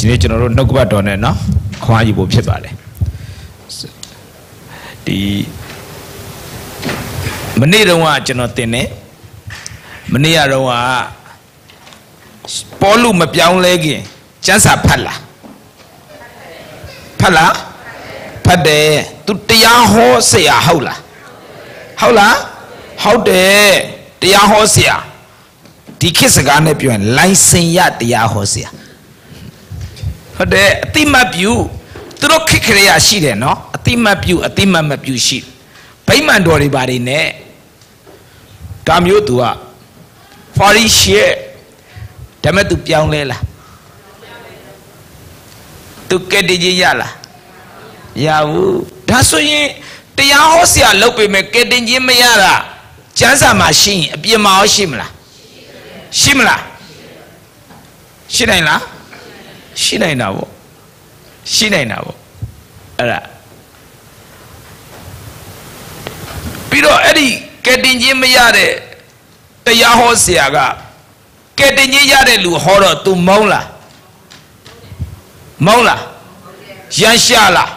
နေ့ကျွန်တော်တို့နှုတ်ကပတ်တော်နဲ့နော်ခွာယူဖို့ဖြစ်ပါတယ်ဒီမနေ့တုန်းကကျွန်တော်တင်တယ်မနေ့ကတုန်းကပေါလုမပြောင်းလဲခင်ကျမ်းစာဖတ်လားဖတ်တယ်သူတရားဟောဆရာဟုတ်လားဟုတ်တယ်တရားဟောဆရာဒီခေတ်စကားနဲ့ပြောရင်လိုင်စင်ရတရားဟောဆရာဟုတ်တယ်အတိမတ်ပြုသူတို့ခေတ်ခရရှိတယ်နော်အတိမတ်ပြုအတိမတ်မပြုရှိဗိမာန်တော်တွေဘာတွေနဲ့ဒါမျိုးသူကပါရီရှေဒါမဲ့သူပြောင်းလဲလားသူကဲ့တည်ခြင်းရလားရဘူးဒါဆိုရင်တရားဟောဆရာလုပ်ပေမဲ့ကဲ့တည်ခြင်းမရတာကျမ်းစာမှာရှိရင်အပြင်မှာရောရှိမလားရှိနိုင်လားရှိနိုင်တာပေါ့အဲ့ဒါပြီးတော့အဲ့ဒီကဲ့တင်ခြင်းမရတဲ့တရားဟောဆရာကကဲ့တင်ခြင်းရတဲ့လူဟောတော့ तू မောင်းလားရန်ရှာလား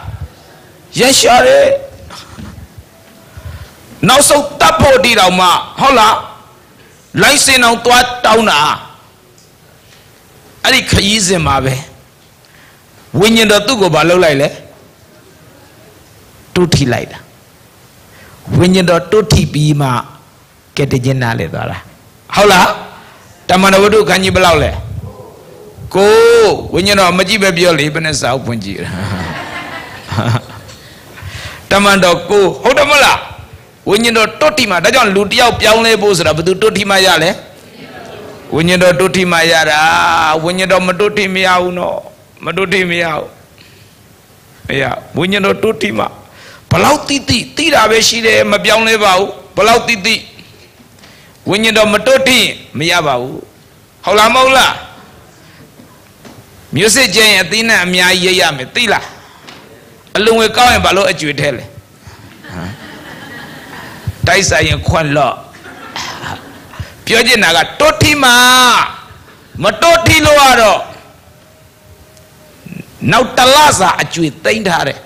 ရန်ရှာတယ်နောက်ဆုံးတပ်ဖို့တည်တော်မှဟုတ်လားလိုင်စင်အောင်သွားတောင်းတာအဲ့ဒီခရီးစဉ်မှာပဲဝိညာဉ်တော်သူ့ကိုဘာလုပ်လိုက်လဲတုထိလိုက်တာဝိညာဉ်တော်တုထိပြီးမှကဲ့တင်ခြင်းနားလေသွားတာဟုတ်လားတမန်တော်ဝတ္ထုခန်းကြီးဘယ်လောက်လဲကိုဝိညာဉ်တော်မကြည့်ပဲပြောလေဘယ်နဲ့စာအုပ်ဖွင့်ကြည့်တမန်တော်ကိုဟုတ်တယ်မလားဝိညာဉ်တော်တုထိမှဒါကြောင့်လူတယောက်ပြောင်းလဲဖို့ဆိုတာဘယ်သူတုထိမှရလဲဝိညာဉ်တော်တုထိမှရတာဝိညာဉ်တော်မတုထိမရဘူးနော်မတုထိမရဘူးဝိညာဉ်တော်တုထိမှဘလောက်တိတာပဲရှိတယ်မပြောင်းလဲပါဘူးဘလောက်တိဝိညာဉ်တော်မတုထိမရပါဘူးဟုတ်လားမဟုတ်လားမျိုးစစ်ကျရင်အသီးနဲ့အများကြီးရမယ်သိလားအလုံဝေကောင်းရင်ဘာလို့အကျွေထဲလဲတိုက်ဆိုင်ရင်ခွန့်လော့ပြောချင်တာကတုထိမှာမတုထိလို့ရတော့နောက်တလစာအကျွေသိမ့်ထားတယ်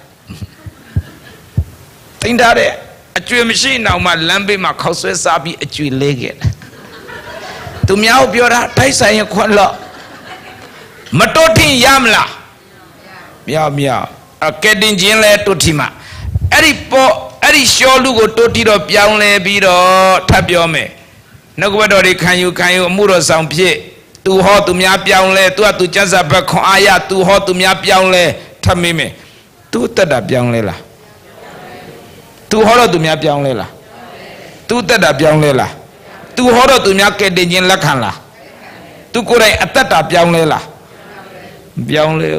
အကျွေမရှိနောက်မှလမ်းဘေးမှာခောက်ဆွဲစားပြီးအကျွေလဲခဲ့တယ်သူများကိုပြောတာတိုက်ဆိုင်ရင်ခွန့်လော့မတုထိရမလားမရကဲ့တင်ခြင်းလဲတုထိမှာအဲ့ဒီရှောလူကိုတုထိတော့ပြောင်းလဲပြီးတော့ထပ်ပြောမယ်နှုတ်ကပတ်တော်တွေခံယူအမှုတော်ဆောင်ဖြစ်သူဟောသူများပြောင်းလဲသူကသူကျမ်းစာဘက်ခွန်အားရသူဟောသူများပြောင်းလဲထပ်မေးမယ်သူတက်တာပြောင်းလဲလားသူဟောတော့သူများပြောင်းလဲလားသူတက်တာပြောင်းလဲလားသူဟောတော့သူများကဲ့တင်ခြင်းလက်ခံလားသူကိုယ်တိုင်အသက်တာပြောင်းလဲလားပြောင်းလဲ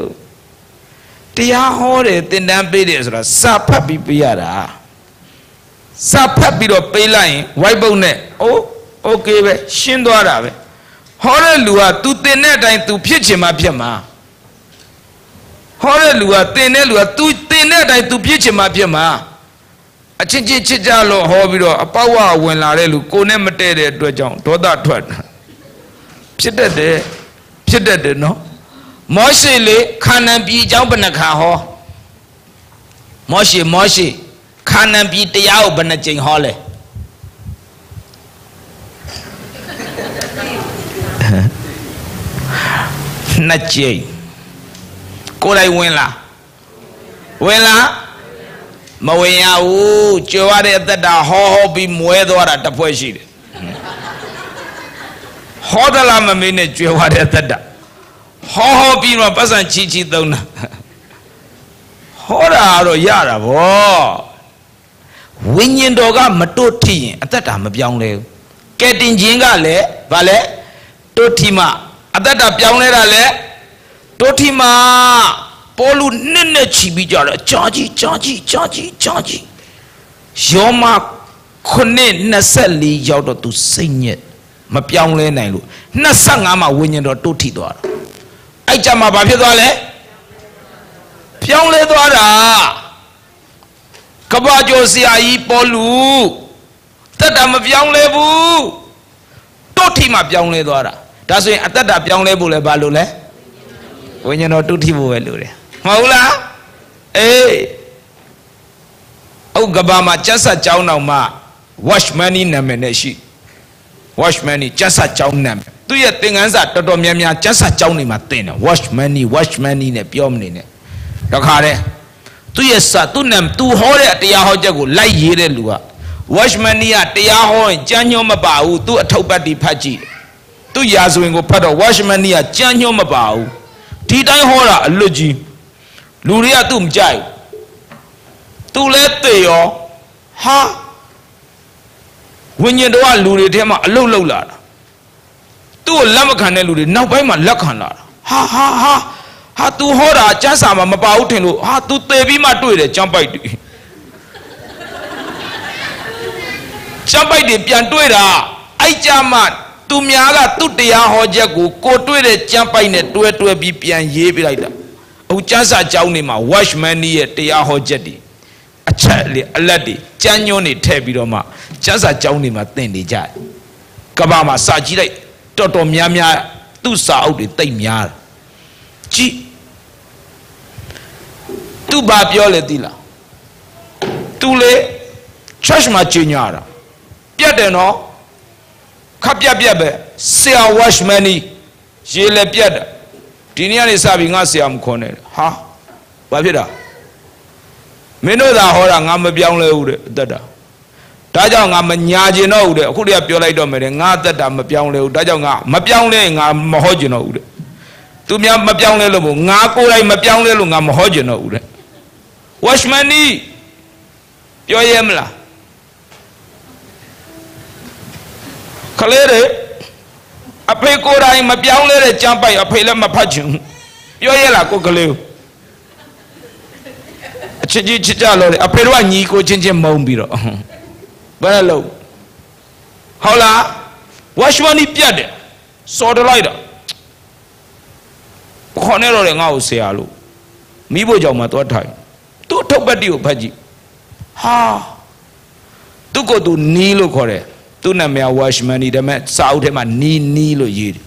တရားဟောတယ်သင်တန်းပေးတယ်ဆိုတာစာဖတ်ပြီးပေးရတာစာဖတ်ပြီးတော့ပေးလိုက်ရင်ဝိုက်ပုတ်နဲ့โอเคပဲရှင်းသွားတာပဲဟောတဲ့လူက तू သင်တဲ့အတိုင်း तू ဖြစ်ချင်မှဖြစ်မှာဟောတဲ့လူကသင်တဲ့လူက तू သင်တဲ့အတိုင်း तू ဖြစ်ချင်မှဖြစ်မှာအချင်းချင်းချစ်ကြလို့ဟောပြီးတော့အပေါဝဝင်လာတဲ့လူကိုနဲ့မတည့်တဲ့အတွက်ကြောင့်ဒေါသထွက်တာဖြစ်တတ်တယ်နော်မောရှေလေခါနန်ပြည်အကြောင်းဘယ်နှခါဟောမောရှေခါနန်ပြည်တရားကိုဘယ်နှကြိမ်ဟောလဲနှစ်ကြိမ်ကိုယ်တိုင်ဝင်လားမဝင်ရဘူးကြွယ်ဝတဲ့အသက်တာဟောပြီးမွဲသွားတာတစ်ဖွဲ့ရှိတယ်ဟောသလားမမေးနဲ့ကြွယ်ဝတဲ့အသက်တာဟောပြီးတော့ပတ်စံချီသုံးတာဟောတာတော့ရတာဗောဝိညာဉ်တော်ကမတုထိရင်အသက်တာမပြောင်းလဲဘူးကဲ့တင်ခြင်းကလည်းဗာလဲတုထိမှအသက်တာပြောင်းလဲတာလည်းတုထိမှပေါလုနဲ့ချီပြီးကြတယ်ကြာကြီးယောမ9:24ရောက်တော့သူစိတ်ညစ်မပြောင်းလဲနိုင်လို့25မှာဝိညာဉ်တော်တုထိသွားတာအဲ့ကြမှာဘာဖြစ်သွားလဲပြောင်းလဲသွားတာကဘာကျော်ဆရာကြီးပေါလုတက်တာမပြောင်းလဲဘူးတုထိမှာပြောင်းလဲသွားတာဒါဆိုရင်အသက်တာပြောင်းလဲဖို့လဲဘာလို့လဲ ဝိညာဉ်တော်တုထိဖို့ပဲလို့တယ်မဟုတ်လားအေးဥက္ကဘာမှာကျက်ဆက်ကြောင်းတော်မှာ watchman နာမည်နဲ့ရှိ watchman ကျက်ဆက်ကြောင်းနာမည်သူရဲ့သင်္ကန်းစာတော်တော်များများကျက်ဆက်ကြောင်းနေမှာသင်တယ် watchman နဲ့ပြောမနေနဲ့တခါတည်းသူရဲ့စာသူနာမသူဟောတဲ့တရားဟောချက်ကိုလိုက်ရေးတဲ့လူက watchman ကတရားဟောရင်ကြမ်းညှိုးမပါဘူးသူအထုပ်ပတ်တီဖတ်ကြည့်သူရာဇဝင်ကိုဖတ်တော့ watchman ကကြမ်းညှိုးမပါဘူးဒီတိုင်းဟောတာအလွတ်ကြီးလူတွေကသူ့မကြိုက်သူလဲသေရောဟာဝိညာဉ်တော်ကလူတွေထဲမှာအလုတ်လောက်လာတာသူ့ကိုလက်မခံတဲ့လူတွေနောက်ပိုင်းမှာလက်ခံလာတာဟာ तू ဟောတာကျမ်းစာမှာမပါဘူးထင်လို့ဟာ तू သေပြီးမှတွေ့တယ်ကျမ်းပိုက်တွေကျမ်းပိုက်တွေပြန်တွေ့တာအဲ့ကြမှာသူများကသူ့တရားဟောချက်ကိုတွေ့တဲ့ကျမ်းပိုက်နဲ့တွဲပြီးပြန်ရေးပြလိုက်တာအခုကျမ်းစာကြောင်းနေမှာ watchman ရဲ့တရားဟောချက်တွေအချက်လေအလက်တွေကျမ်းညွှန်းတွေထည့်ပြီးတော့မှကျမ်းစာကြောင်းနေမှာသင်နေကြတယ်ကဘာမှာစာကြည့်လိုက်တော်တော်များများသူ့စာအုပ်တွေတိတ်များကြည့်သူဘာပြောလဲသိလားသူလေ church မှာကြီးညာတာပြတ်တယ်နော်ခပ်ပြတ်ပဲဆရာ watchman ရေးလဲပြတ်တယ်ဒီနေ့ကနေစပြီးငါဆရာမခွန်နဲ့ဟာဘာဖြစ်တာမင်းတို့သာဟောတာငါမပြောင်းလဲဘူးတဲ့အသက်တာဒါကြောင့်ငါမညာကျင်တော့ဘူးတဲ့အခုတည်းကပြောလိုက်တော့မယ်တဲ့ငါအသက်တာမပြောင်းလဲဘူးဒါကြောင့်ငါမပြောင်းလဲငါမဟောကျင်တော့ဘူးတဲ့သူများမပြောင်းလဲလို့မို့ငါကိုယ်တိုင်မပြောင်းလဲလို့ငါမဟောကျင်တော့ဘူးတဲ့ watchman ပြောရဲမလားခလေးတွေအဖေကိုယ်တိုင်မပြောင်းလဲတဲ့ကြမ်းပိုက်အဖေလည်းမဖတ်ချင်ဘူးပြောရဲလားကိုကလေးအချစ်ကြီးချစ်ကြလို့လေအဖေတို့ကညီကိုချင်းမုံပြီးတော့ဘယ်လိုဟုတ်လား watchman ပြတ်တယ်စော်တလိုက်တာခေါ်နေတော့လေငါ့ကိုဆရာလို့မိဖို့ကြောင့်မှသွားထိုင်သူ့ထုတ်ပတ်တီကိုဖတ်ကြည့်ဟာသူ့ကိုသူနီးလို့ခေါ်တယ်သူ့နာမည် watchman ဒါပေမဲ့စာအုပ်ထဲမှာနီးလို့ရေးတယ်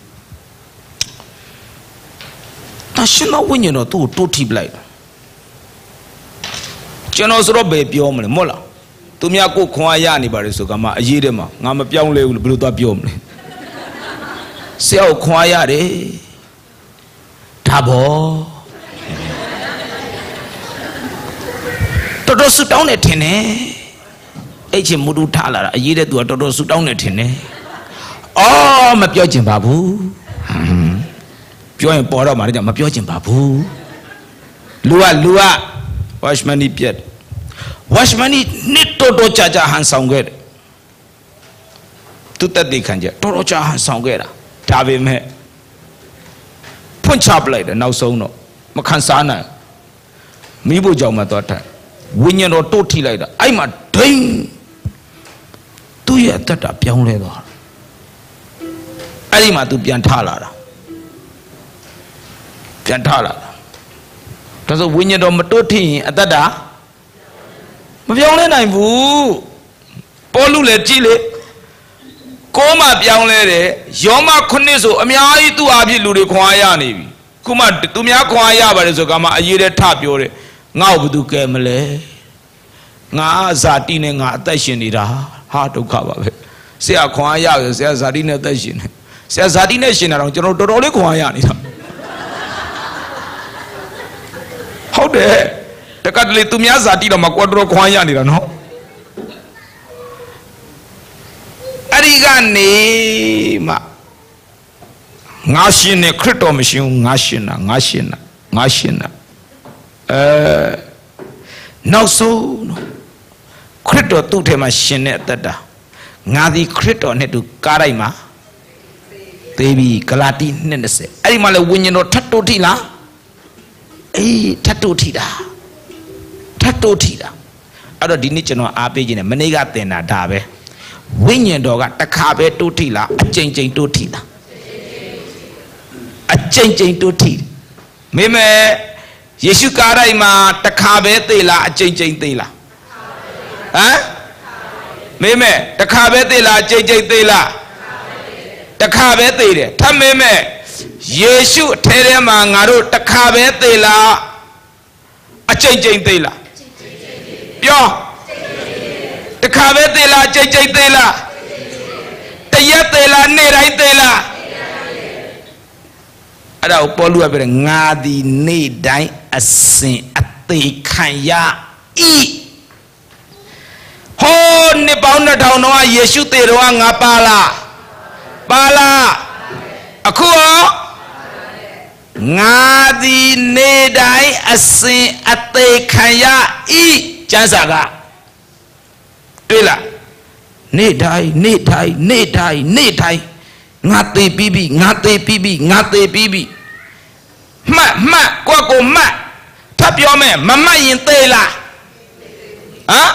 တရှင်တော်ဝိညာဉ်တော်သူ့ကိုတိုးထိပလိုက်ကျွန်တော်ဆိုတော့ဘယ်ပြောမလဲမဟုတ်လားသူများကိုခွန်အားရနေပါလေဆိုကမှအရေးထဲမှာငါမပြောင်းလဲဘူးလို့ဘယ်လိုသွားပြောမလဲဆရာကိုခွန်အားရတယ်ဒါဘောတော်တော်ဆူတောင်းနေထင်တယ်အဲ့ချင်းမူတူထားလာတာအရေးတဲ့သူကတော်တော်ဆူတောင်းနေထင်တယ်အော်မပြောချင်ပါဘူးပြောရင်ပေါ်တော့မှလည်းကြောင့်မပြောချင်ပါဘူးလူက watchman ပြတ် watchman နှစ်တော်ကြာဟန်ဆောင်ခဲ့တယ်သူတက်တဲ့ခံကြတော်ကြာဟန်ဆောင်ခဲ့တာဒါပေမဲ့ဖွင့်ချပလိုက်တယ်နောက်ဆုံးတော့မခံစားနိုင်မိဖို့ကြောင့်မှသွားထိုင်ဝိညာဉ်တော်တိုးထိလိုက်တာအဲ့မှာဒိန်းသူ့ရဲ့အသက်တာပြောင်းလဲသွားအဲ့ဒီမှာသူပြန်ထလာတာဒါဆိုဝိညာဉ်တော်မတိုးထိရင်အသက်တာမပြောင်းလဲနိုင်ဘူးပေါလုလည်းကြည့်လေကိုမှပြောင်းလဲတယ်ယောမ9ဆိုအများကြီးသူ့အဖြစ်လူတွေခွန်အားရနေပြီခုမှသူများခွန်အားရပါတယ်ဆိုကမှအရေးတဲ့ထပြောတယ်ငါ့ကိုဘယ်သူကဲမလဲငါဇာတိနဲ့ငါအသက်ရှင်နေတာဟာဒုက္ခပါပဲဆရာခွန်အားရဆိုဆရာဇာတိနဲ့အသက်ရှင်နေဆရာဇာတိနဲ့ရှင်တာတော့ကျွန်တော်တော်တော်လေးခွန်အားရနေတာဟုတ်တယ်တကတလေသူများဇာတိတော့မကွာတော်ခွန်အားရနေတာနော်အဲ့ဒီကနေမှငါရှင်နဲ့ခရစ်တော်မရှင်ဘူးငါရှင်တာနောက်ဆုံးခရစ်တော်သူ့ထဲမှာရှင်တဲ့အသက်တာငါဒီခရစ်တော်နဲ့တူကားတိုင်းမှာသေပြီဂလာတိ2:20အဲ့ဒီမှာလဲဝိညာဉ်တော်ထတ်တိုးထိလားအေးထတ်တိုးထိတာအဲ့တော့ဒီနေ့ကျွန်တော်အားပေးခြင်းနဲ့မနေ့ကသင်တာဒါပဲဝိညာဉ်တော်ကတစ်ခါပဲတိုးထိလားအကြိမ်ကြိမ်တိုးထိလားအကြိမ်ကြိမ်တိုးထိမိမဲယေရှုကားတိုင်းမှာတစ်ခါပဲသေလားအကြိမ်ကြိမ်သေလားဟမ်မိမဲတစ်ခါပဲသေလားအကြိမ်ကြိမ်သေလားတစ်ခါပဲသေတယ်ထပ်မိမဲ ယေရှုအထဲထဲမှာငါတို့တစ်ခါပဲသေလားအကျိတ်ကျိတ်သေလားပြောတစ်ခါပဲသေလားကျိတ်ကျိတ်သေလားတရက်သေလားနေ့တိုင်းသေလားအဲ့ဒါကိုပေါလုကပြောတယ်ငါသည်နေ့တိုင်းအစဉ်အသေးခံရဤဟောနှစ်ပေါင်း2000တောင်ကယေရှုသေတော်ကငါပါလားပါလားအခုရောငါသည်နေ့တိုင်းအစဉ်အသေးခံရဤကျမ်းစာကတွေ့လားနေ့တိုင်းနေ့တိုင်းနေ့တိုင်းနေ့တိုင်းငါသေပြီးပြီငါသေပြီးပြီငါသေပြီးပြီမှတ်မှတ်ကိုကိုမှတ်ထပ်ပြောမယ်မမှတ်ရင်သေလားဟမ်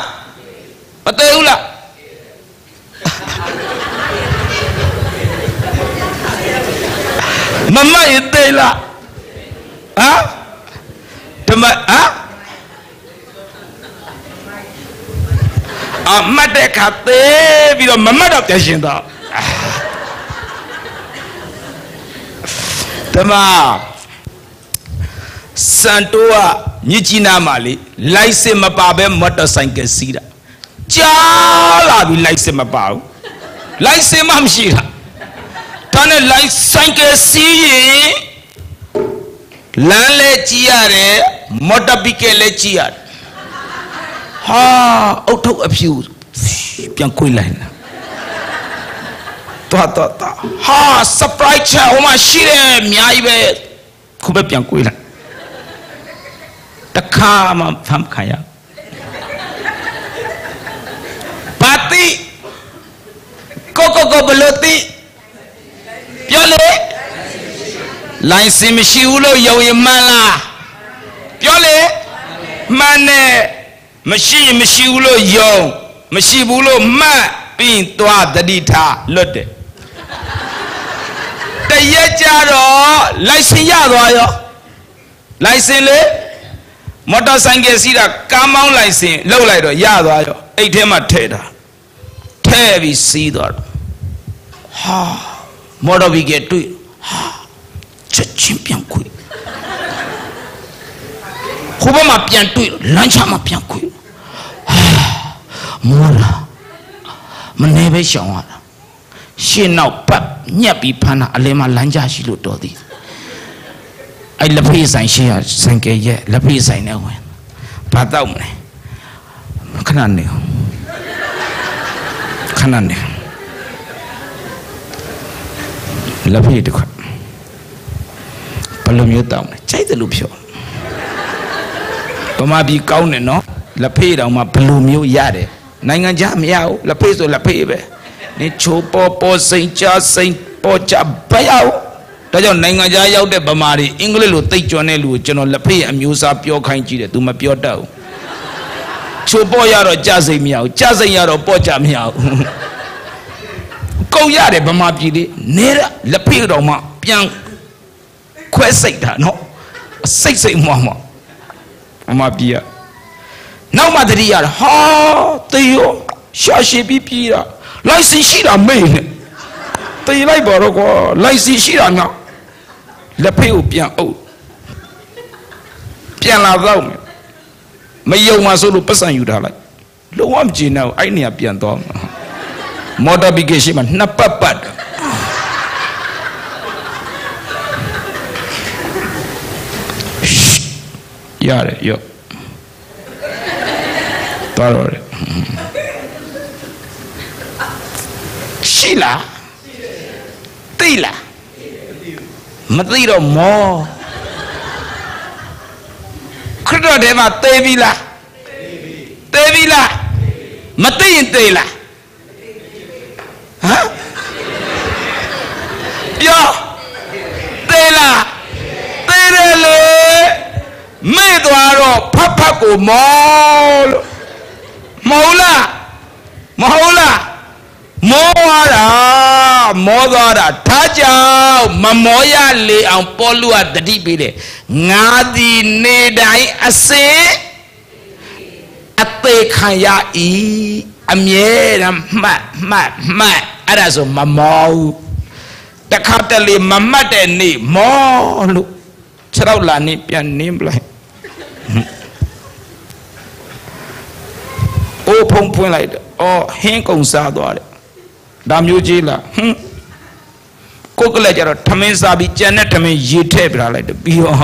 မသေဘူးလားမမှတ်ရင်သေလားဟမ်ဓမ္မဟမ်အမတ်တဲ့ခါသေးပြီးတော့မမတ်တော့ပြန်ရှင်တော့ဓမ္မစန်တိုးကမြစ်ကြီးနားမှာလေလိုက်စစ်မပါပဲမော်တော်ဆိုင်ကယ်စီးတာကြားလာပြီလိုက်စစ်မပါဘူးလိုက်စစ်မှမရှိတာဒါနဲ့လိုက်ဆိုင်ကယ်စီးရင်လမ်းလဲကြည့်ရတယ်မော်တော်ဘီကယ်လဲကြည့်ရတယ်ဟာအုတ်ထုတ်အဖြူပြန်ခွေးလိုက်လာတော့ဟာ surprise ချဟိုမှာရှိတယ်အများကြီးပဲခုပဲပြန်ခွေးလိုက်တခါမှဖမ်းခံရပါတိကိုဘလို့တိပြောလေလိုင်စင်မရှိဘူးလို့ယုံရင်မှန်လားပြောလေမှန်တယ်မရှိဘူးလို့ယုံမရှိဘူးလို့မှတ်ပြီးသွားတတိထားလွတ်တယ်တရက်ကြတော့လိုင်စင်ရသွားရောလိုင်စင်လေမော်တော်ဆိုင်ကယ်စီးတာကားမောင်းလိုင်စင်လောက်လိုက်တော့ရသွားရောအိတ်ထဲမှာထည့်တာထည့်ပြီးစီးသွားတော့ဟာမော်တော်ဘီကယ်တွေ့ဟာချက်ချင်းပြန်ခွေဟိုဘက်မှာပြန်တွေ့လမ်းချမှာပြန်ခွေမောလာမနေပဲရှောင်ရတာရှင်းနောက်ပတ်ညက်ပြီးဖမ်းတာအလဲမှာလမ်းကြရှိလို့တော်သည်အဲ့လက်ဖေးဆိုင်ရှေ့ရဆိုင်ကရဲ့လက်ဖေးဆိုင်နဲ့ဝင်ဘာတော့မလဲခဏနေလက်ဖေးတစ်ခါဘယ်လိုမျိုးတောင်းလဲကြိုက်တယ်လို့ပြောဗမာပြည်ကောင်းတယ်နော်လက်ဖေးတောင်မှဘယ်လိုမျိုးရတယ်နိုင်ငံခြားမရဘူးလက်ဖေးဆိုလက်ဖေးပဲနေချိုးပေါ်စိန်ချစိန်ပေါ်ချဘယ်ရောက်ဒါကြောင့်နိုင်ငံခြားရောက်တဲ့ဗမာတွေအင်္ဂလိပ်လိုသိကြွတဲ့လူကိုကျွန်တော်လက်ဖေးအမျိုးအစားပြောခိုင်းကြည့်တယ်သူမပြောတတ်ဘူးချိုးပေါ်ရတော့ကြစိန်မရဘူးကြစိန်ရတော့ပေါ်ချမရဘူးကုန်ရတယ်ဗမာပြည်လေးနေလက်ဖေးတော်မှပြန်ခွဲစိတ်တာနော်စိတ်မှဗမာပြည်ကနောက်မှတတိယဟာတေရောရှာရှိပြီးပြေးတာလိုင်စင်ရှိတာမေ့နေတေးလိုက်ပါတော့ကွာလိုင်စင်ရှိတာနော်လက်ဖေးကိုပြန်အုပ်ပြန်လာတော့မယုံမှဆိုလို့ပတ်စံယူထားလိုက်လုံးဝမကြည့်နဲ့အဲ့နေရာပြန်တော့မော်တော်ဘီကယ်ရှိမှနှစ်ပတ်ရတယ်ရောတော်တယ်ရှိလားသိလားမသိတော့မောခရစ်တော်ထဲမှာသိပြီလားသိပြီလားမသိရင်သိလားဟမ်ပြောသိလားသိတယ်လေမေ့သွားတော့ဖတ်ကိုမောလို့မဟုတ်လားမောသွားတာထားကြောင့်မမောရလေအောင်ပေါလုကတတိပေးတယ်ငါသည်နေတိုင်းအစဉ်အသေးခံရ၏အမြဲတမ်းမှတ်အဲ့ဒါဆိုမမောဘူးတ တခါတလေမမတ်တဲ့နေ့မောလို့ခြေထောက်လာနေပြန်နင်းပလိုက်အိုးဖုံးဖွင့်လိုက်တယ်အော်ဟင်းကုန်စားသွားတယ်ဒါမျိုးကြီးလားကိုကလည်းကြတော့ထမင်းစားပြီးကြံတဲ့ထမင်းရေထည့်ပြလိုက်တယ်ပြီးတော့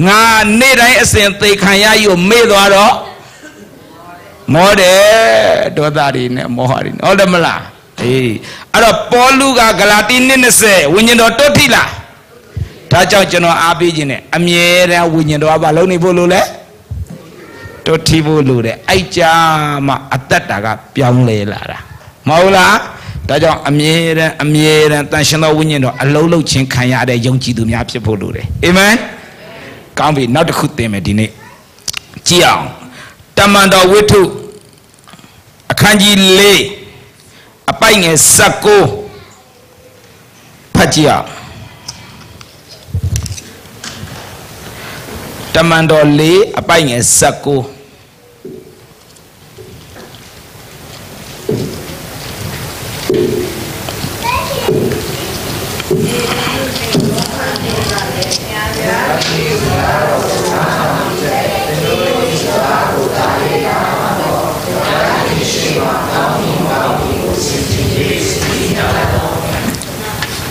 ငါနေ့တိုင်းအစဉ်သေခံရယူမေ့သွားတော့မောတယ်ဒေါသတွေနဲ့မောဟတွေဟုတ်တယ်မလားအေးအဲ့တော့ပေါလုကဂလာတိ2:20ဝိညာဉ်တော်တွတ်ထိလားဒါကြောင့်ကျွန်တော်အားပေးခြင်းနဲ့အမြဲတမ်းဝိညာဉ်တော်ကဘာလုပ်နေဖို့လို့လဲတွတ်ထိဖို့လို့တဲ့အဲ့ကြမှာအသက်တာကပြောင်းလဲလာတာမဟုတ်လားဒါကြောင့်အမြဲတမ်းတန်ရှင်သောဝိညာဉ်တော်အလုံးလုံးချင်းခံရတဲ့ယုံကြည်သူများဖြစ်ဖို့လိုတယ်အာမင်ကောင်းပြီနောက်တစ်ခုသင်မယ်ဒီနေ့ကြည့်အောင်တမန်တော်ဝိတ္ထုအခန်းကြီး4အပိုက်ငယ်19ဖတ်ကြည့်အောင်တမန်တော်4အပိုက်ငယ်19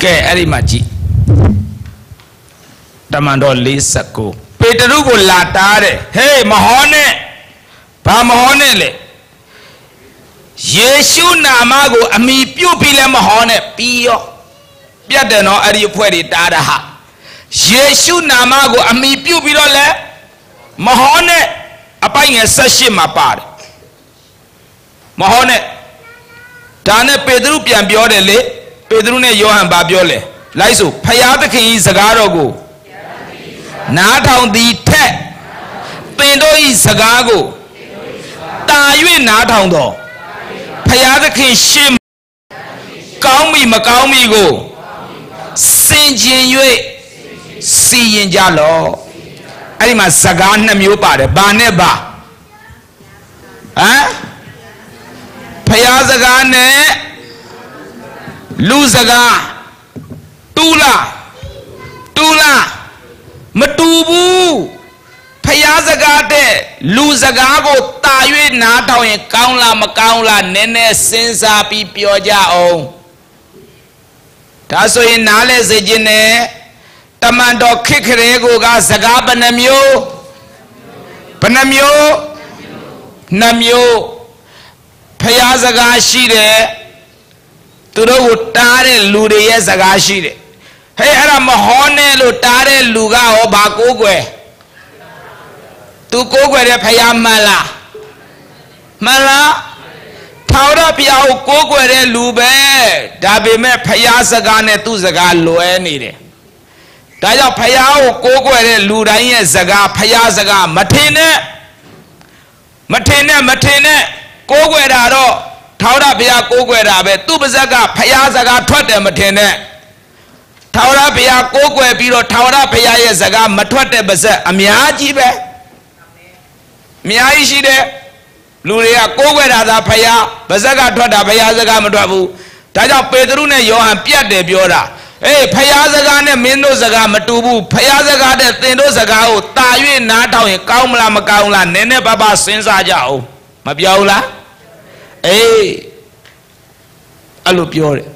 ကဲအဲ့ဒီမှာကြည့်တမန်တော်49ပေတရုကိုလာတားတယ်ဟေးမဟောနဲ့ဘာမဟောနဲ့လေယေရှုနာမကိုအမိပြုတ်ပြီးလဲမဟောနဲ့ပြီးရောပြတ်တယ်နော်အဲ့ဒီအဖွဲ့တွေတားတာဟာယေရှုနာမကိုအမိပြုတ်ပြီးတော့လဲမဟောနဲ့အပိုင်ငယ်18မှာပါတယ်မဟောနဲ့ဒါနဲ့ပေတရုပြန်ပြောတယ်လေပေတရုနဲ့ယောဟန်ဘာပြောလဲလိုက်ဆိုဖယားသခင်ဤစကားတော်ကိုနားထောင်သည်ထက်သင်တို့ဤစကားကိုတာ၍နားထောင်တော်ဖယားသခင်ရှေ့ကောင်းပြီမကောင်းပြီကိုစင်ကြင်၍စီရင်ကြလော့အဲ့ဒီမှာစကား2မျိုးပါတယ်ဘာနဲ့ဘာဟမ်ဖယားစကားနဲ့လူစကားတူလားမတူဘူးဖယားစကားတဲ့လူစကားကိုတာ၍နားထောင်ရင်ကောင်းလားမကောင်းလားနည်းနည်းစဉ်းစားပြီးပြောကြအောင်ဒါဆိုရင်နားလဲစေခြင်းနဲ့တမန်တော်ခေတ်ခရေကိုကစကားဘယ်နှမျိုး2မျိုးဖယားစကားရှိတယ်သူတို့ကိုတားတဲ့လူတွေရဲ့စကားရှိတယ်ဟဲ့အဲ့ဒါမဟောနဲ့လို့တားတဲ့လူကဟောဘာကိုးကွယ်သူကိုးကွယ်တဲ့ဖယားမှန်လားထာဝရဘုရားကိုကိုးကွယ်တဲ့လူပဲဒါပေမဲ့ဖယားစကားနဲ့သူ့စကားလွဲနေတယ်ဒါကြောင့်ဖယားကိုကိုးကွယ်တဲ့လူတိုင်းရဲ့စကားဖယားစကားမထင်နဲ့ကိုးကွယ်တာတော့ထာဝရဘုရားကိုးကွယ်တာပဲသူ့ပါဇက်ကဖယားစကားထွက်တယ်မထင်နဲ့ထာဝရဘုရားကိုးကွယ်ပြီးတော့ထာဝရဘုရားရဲ့စကားမထွက်တဲ့ပါဇက်အများကြီးပဲအများကြီးရှိတယ်လူတွေကကိုးကွယ်တာသာဖယားပါဇက်ကထွက်တာဘုရားစကားမထွက်ဘူးဒါကြောင့်ပေတရုနဲ့ယောဟန်ပြတ်တယ်ပြောတာအေးဖယားစကားနဲ့မင်းတို့စကားမတူဘူးဖယားစကားနဲ့သင်တို့စကားကိုတာ၍နားထောင်ရင်ကောင်းမလားမကောင်းလားနည်းနည်းပါးပါးစဉ်းစားကြအောင်မပြောဘူးလားအေးအဲ့လိုပြောတယ်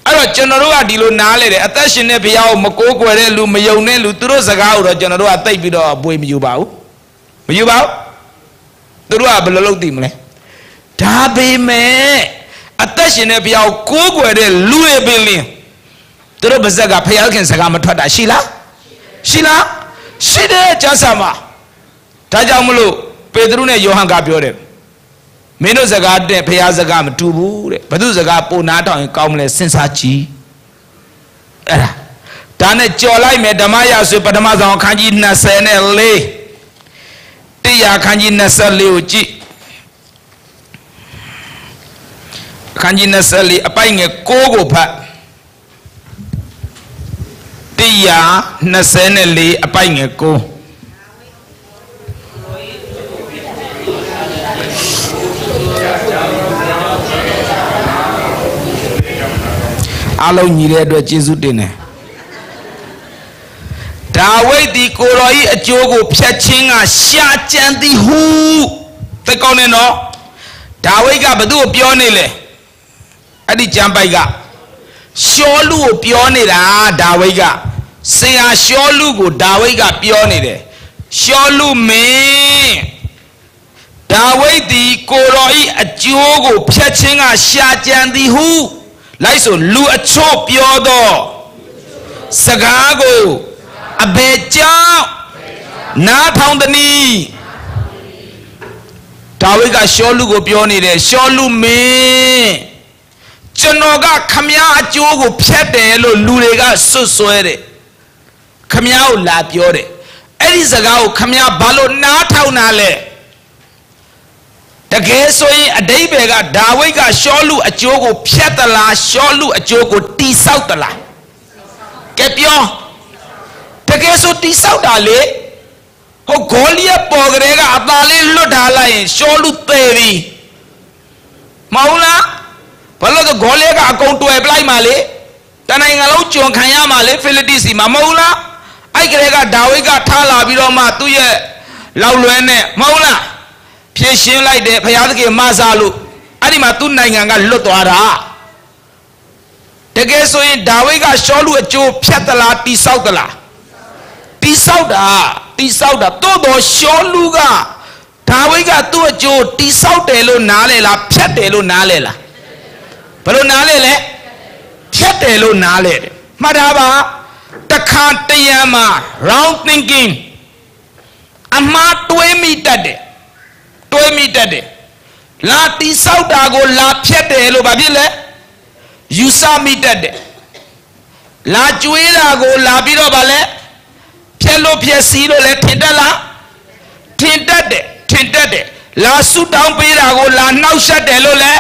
အဲ့တော့ကျွန်တော်တို့ကဒီလိုနားလေတယ်အသက်ရှင်တဲ့ဘုရားကိုမကိုးကွယ်တဲ့လူမယုံတဲ့လူသူတို့စကားကိုတော့ကျွန်တော်တို့ကသိပ်ပြီးတော့ပွေမယူပါဘူးသူတို့ကဘယ်လိုလုပ်သိမလဲဒါပေမဲ့အသက်ရှင်တဲ့ဘုရားကိုကိုးကွယ်တဲ့လူတွေပင်လင်းသူတို့ပါဇက်ကဘုရားခင်စကားမထွက်တာရှိလားရှိတယ်ကျမ်းစာမှာဒါကြောင့်မလို့ပေတရုနဲ့ယောဟန်ကပြောတယ်မင်းတို့စကားတဲ့ဘုရားစကားမတူဘူးတဲ့ဘသူစကားပိုနာထောင်ရင်ကောင်းမလဲစဉ်းစားကြည့်အဲ့ဒါနဲ့ကြော်လိုက်မယ်ဓမ္မရာဇဝင်ပထမဆုံးအခန်းကြီး24တရားခန်းကြီး24ကိုကြည့်အခန်းကြီး24အပိုက်ငယ်6ကိုဖတ်တရား24အပိုက်ငယ်6ခ အားလုံးညီတဲ့အတွက်ကျေးဇူးတင်တယ်ဒါဝိဒ်ဒီကိုတော်ဤအကျိုးကိုဖြတ်ခြင်းကရှာကြံသည်ဟုသိကောင်းနေနော်ဒါဝိဒ်ကဘသူ့ကိုပြောနေလဲအဲ့ဒီကျမ်းပိုက်ကရှောလူကိုပြောနေတာဒါဝိဒ်ကဆရာရှောလူကိုဒါဝိဒ်ကပြောနေတယ်ရှောလူမင်းဒါဝိဒ်ဒီကိုတော်ဤအကျိုးကိုဖြတ်ခြင်းကရှာကြံသည်ဟုလိုက်ဆိုလူအချို့ပြောတော့စကားကိုအဘယ်ကြောင့်နားထောင်သည်နီဒါဝိဒ်ကရှောလူကိုပြောနေတယ်ရှောလူမင်းကျွန်တော်ကခမည်းအကျိုးကိုဖြတ်တယ်လို့လူတွေကစွတ်စွဲတယ်ခမည်းကိုလာပြောတယ်အဲ့ဒီစကားကိုခမည်းဘာလို့နားထောင်တာလဲတကယ်ဆိုရင်အတိတ်ဘယ်ကဒါဝိဒ်ကရှောလူအကျိုးကိုဖြတ်သလားရှောလူအကျိုးကိုတိဆောက်သလားကဲပြောတကယ်ဆိုတိဆောက်တာလေဟိုဂေါလိယပေါ်ကလေးကအသာလေးလွတ်ထားလိုက်ရင်ရှောလူသေပြီမဟုတ်လားဘာလို့ဂေါလိယကအကုန်တွယ်ပလိုက်မှလေတနိုင်ငံလုံးကြုံခံရမှလေဖိလိတိစီမှာမဟုတ်လားအဲ့ကလေးကဒါဝိဒ်ကထားလာပြီးတော့မှသူ့ရဲ့လောက်လွဲနဲ့မဟုတ်လားဖြည့်ရှင်းလိုက်တယ်ဘုရားသခင်မဆာလို့အဲ့ဒီမှာသူ့နိုင်ငံကလွတ်သွားတာတကယ်ဆိုရင်ဒါဝိဒ်ကရှောလူအကျိုးဖြတ်သလားတိဆောက်သလားတိဆောက်တာတိုးတော်ရှောလူကဒါဝိဒ်ကသူ့အကျိုးတိဆောက်တယ်လို့နားလဲလားဖြတ်တယ်လို့နားလဲလားဘယ်လိုနားလဲလဲဖြတ်တယ်လို့နားလဲတယ်မှတ်ထားပါတခါတရံမှာ round thinking အမှားတွေးမိတတ်တယ်လာတိဆောက်တာကိုလာဖြတ်တယ်လို့ဘာဖြစ်လဲယူဆမိတတ်တယ်လာကျွေးတာကိုလာပြီးတော့ဗာလဲဖြက်လို့ဖြက်စီးလို့လဲထင်တတ်လားထင်တတ်တယ်လာဆုတောင်းပေးတာကိုလာနှောက်ယှက်တယ်လို့လဲ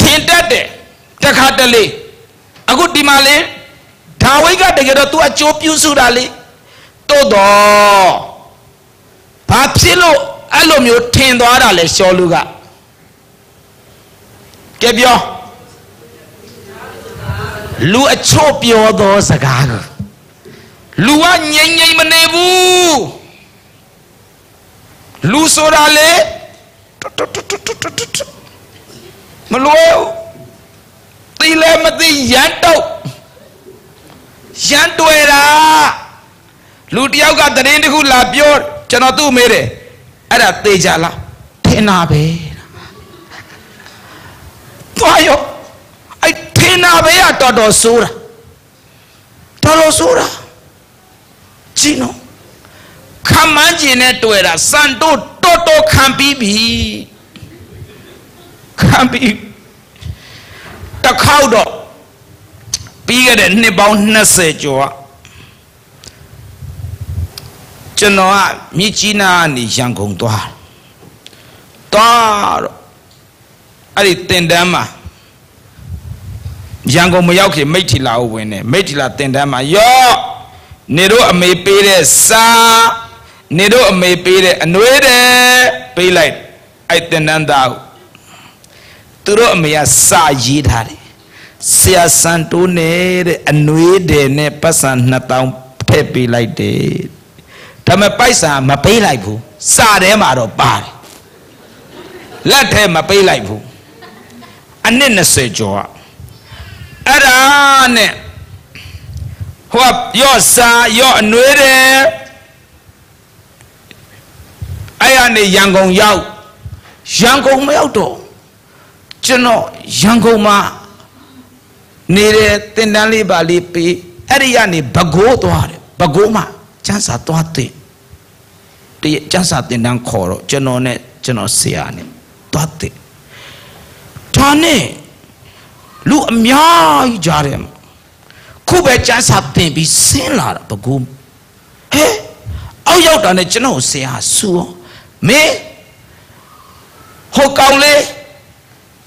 ထင်တတ်တယ်တခါတလေအခုဒီမှာလေဒါဝိဒ်ကတကယ်တော့သူအကျိုးပြုစုတာလေတိုးတော့ဘာဖြစ်လို့အဲ့လိုမျိုးထင်သွားတာလဲရှောလူကကဲပြောလူအချို့ပြောသောစကားကိုလူကငြိမ်မနေဘူးလူဆိုတာလေမလို့သိလဲမသိရန်တွေ့တာလူတယောက်ကသတင်းတစ်ခုလာပြောကျွန်တော်သူ့မေးတယ်အဲ့ဒါသေချာလားထင်တာပဲသွားရောအဲ့ထင်တာပဲကတော်တော်ဆိုးတာကြည့်နော်ခံမှန်းကျင်နဲ့တွေ့တာစံတို့တော်ခံပြီးပြီတခေါက်တော့ပြီးခဲ့တဲ့နှစ်ပေါင်း20ကျော်ကျွန်တော်ကမြစ်ကြီးနားကနေရန်ကုန်သွားတော့အဲ့ဒီတင်တန်းမှာရန်ကုန်မရောက်ခင်မိတ်ထီလာကိုဝင်တယ်မိတ်ထီလာတင်တန်းမှာရော့နေတို့အမေပေးတဲ့စာနေတို့အမေပေးတဲ့အနွေးတယ်ပေးလိုက်အဲ့တင်တန်းသားကိုသူတို့အမေကစာရေးထားတယ်ဆရာစံတိုးနဲ့တဲ့အနွေးတယ်နဲ့ပတ်စံ2000ထည့်ပေးလိုက်တယ်ဒါပေမဲ့ပိုက်ဆံမပေးလိုက်ဘူးစာထဲမှာတော့ပါတယ်လက်ထဲမပေးလိုက်ဘူးအနည်း20ကျော်အဲ့ဒါနဲ့ဟိုရော့စာရော့အနွေးတယ်အဲ့ရနေရန်ကုန်မရောက်တော့ကျွန်တော်ရန်ကုန်မှာနေတဲ့တင်တန်းလေးပါလေးပေးအဲ့ဒီကနေဘကိုးသွားတယ်ဘကိုးမှာကျန်းစာသွားတဲ့ကျန်းစာတင်တန်းခေါ်တော့ကျွန်တော်ဆရာနဲ့သွားတဲ့ဒါနဲ့လူအများကြီးကြားတယ်ခုပဲကျန်းစာတင်ပြီးဆင်းလာတာဘကိုးဟဲ့အောက်ရောက်တာနဲ့ကျွန်တော်ဆရာဆူမင်းဟိုကောင်လေး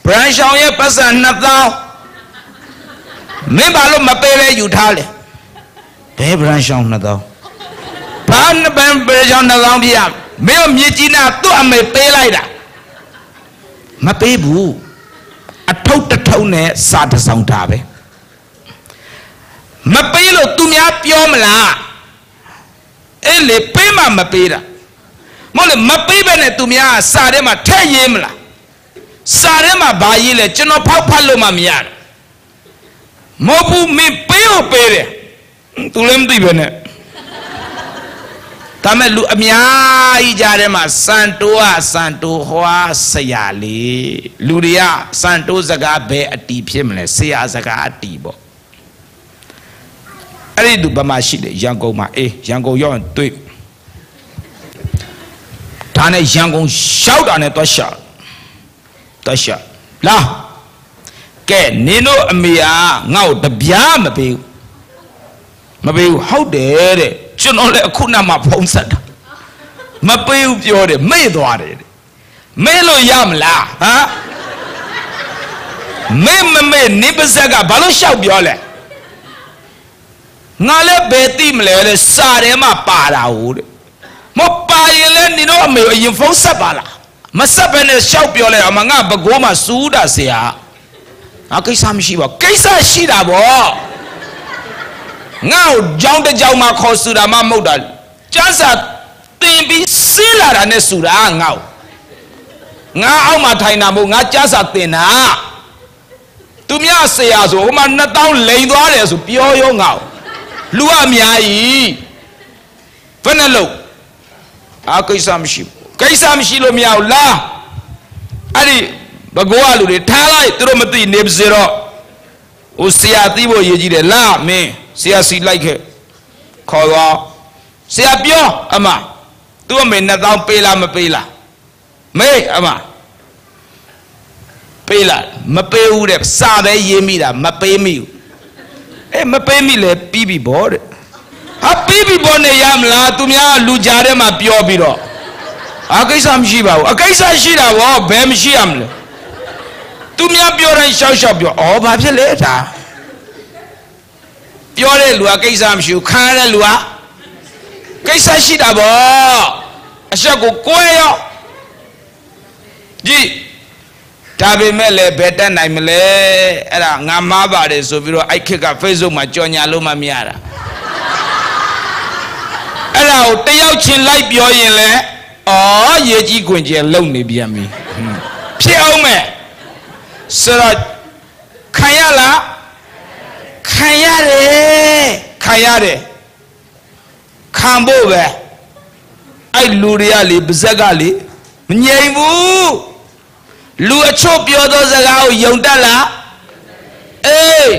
ဘရန်ရှောင်းရဲ့ပတ်စံ2000မင်းဘာလို့မပေးလဲယူထားလဲဘယ်ဘရန်ရှောင်း2000ဘာနဲ့ဘယ်ရှောင်း2000ပြရမင်းမြစ်ကြီးနာသူ့အမေပေးလိုက်တာမပေးဘူးအထုပ်တစ်ထုပ်နဲ့စာတစ်စောင်တာပဲ မပေးလို့သူများပြောမလားအဲ့လေပေးမှမပေးတာမဟုတ်လေမပေးဘဲနဲ့သူများစာထဲမှာထည့်ရေးမလားစာထဲမှာဘာရေးလဲကျွန်တော်ဖောက်ဖတ်လို့မှမရတယ်မဟုတ်ဘူးမင်းပေးလို့ပေးတယ်သူလည်းမသိပဲနဲ့ဒါမဲ့လူအများကြီးကြားထဲမှာစံတိုးကစံတိုးဟွာဆရာလေးလူတွေကစံတိုးစကားဘယ်အတီဖြစ်မလဲဆရာစကားအတီပေါ့အဲ့ဒီသူဘာမှရှိတယ်ရန်ကုန်မှာရန်ကုန်ရောက်ရင်တွေ့ဒါနဲ့ရန်ကုန်ရောက်တာနဲ့တော့ရှာလာကဲနင်တို့အမေကငါ့ကိုတပြားမပေးဘူးဟုတ်တယ်တဲ့ကျွန်တော်လည်းအခုနမှဖုံးဆက်တာမပေးဘူးပြောတယ်မေ့သွားတယ်မေ့လို့ရမလားဟမ်မေ့နေပါစက်ကဘာလို့ရှောက်ပြောလဲငါလည်းဘယ်သိမလဲတဲ့စာထဲမှာပါတာဟုတ်တဲ့မပါရင်လည်းနင်တို့အမေအရင်ဖုံးဆက်ပါလားမဆက်ဘဲနဲ့ရှောက်ပြောလဲအမငါဘကိုးမှာစူးတာဆရာကိစ္စမရှိပါကိစ္စရှိတာဗောငါ့ကိုကြောင်းတစ်ကြောင်းမှာခေါ်ဆူတာမှမဟုတ်တာကျန်းစာတင်ပြီးစီးလာတာနဲ့ဆူတာငါ့အောက်မှာထိုင်တာမဟုတ်ငါကျန်းစာတင်တာသူများဆရာဆိုဟိုမှာ2000လိန်သွားတယ်ဆိုပြောရောငါ့လူအများကြီးဘယ်နဲ့လို့ကိစ္စမရှိလို့မရဘူးလားအဲ့ဒီဘကိုးကလူတွေထားလိုက်သူတို့မသိနေပါစေတော့ဟိုဆရာသိဖို့ရည်ကြီးတယ်လားမင်းဆရာစီလိုက်ခဲ့ခေါ်သွားဆရာပြောအမသူ့အမေ2000ပေးလားမပေးလားမေးအမပေးလားမပေးဘူးတဲ့စာပဲရေးမိတာမပေးမိဘူးမပေးမိလေပြီးပြီဗောတဲ့ဟာပြီးပြီဗောနေရမလားသူများလူကြားထဲမှာပြောပြီးတော့ကိစ္စမရှိပါဘူးကိစ္စရှိတာဗောဘယ်မရှိရမလဲသူများပြောတိုင်းရှောက်ပြောဘာဖြစ်လဲဒါပြောတဲ့လူကကိစ္စမရှိဘူးခံရတဲ့လူကကိစ္စရှိတာဗောအဆက်ကိုကိုယ်ရောကြည့်ဒါပေမဲ့လည်းဘယ်တက်နိုင်မလဲအဲ့ဒါငါမားပါတယ်ဆိုပြီးတော့အိုက်ခက်က Facebook မှာကြော်ညာလို့မှမရတာအဲ့ဒါကိုတယောက်ချင်းလိုက်ပြောရင်လဲရေကြီးခွင်ကျဲလုံနေပြန်ပြီဖြစ်အောင်မဲ့ဆိုတော့ခံရလားခံရတယ်ခံဖို့ပဲအဲ့လူတွေကလေပါဇက်ကလေမငြိမ်ဘူးလူအချို့ပြောသောစကားကိုယုံတတ်လားအဲ့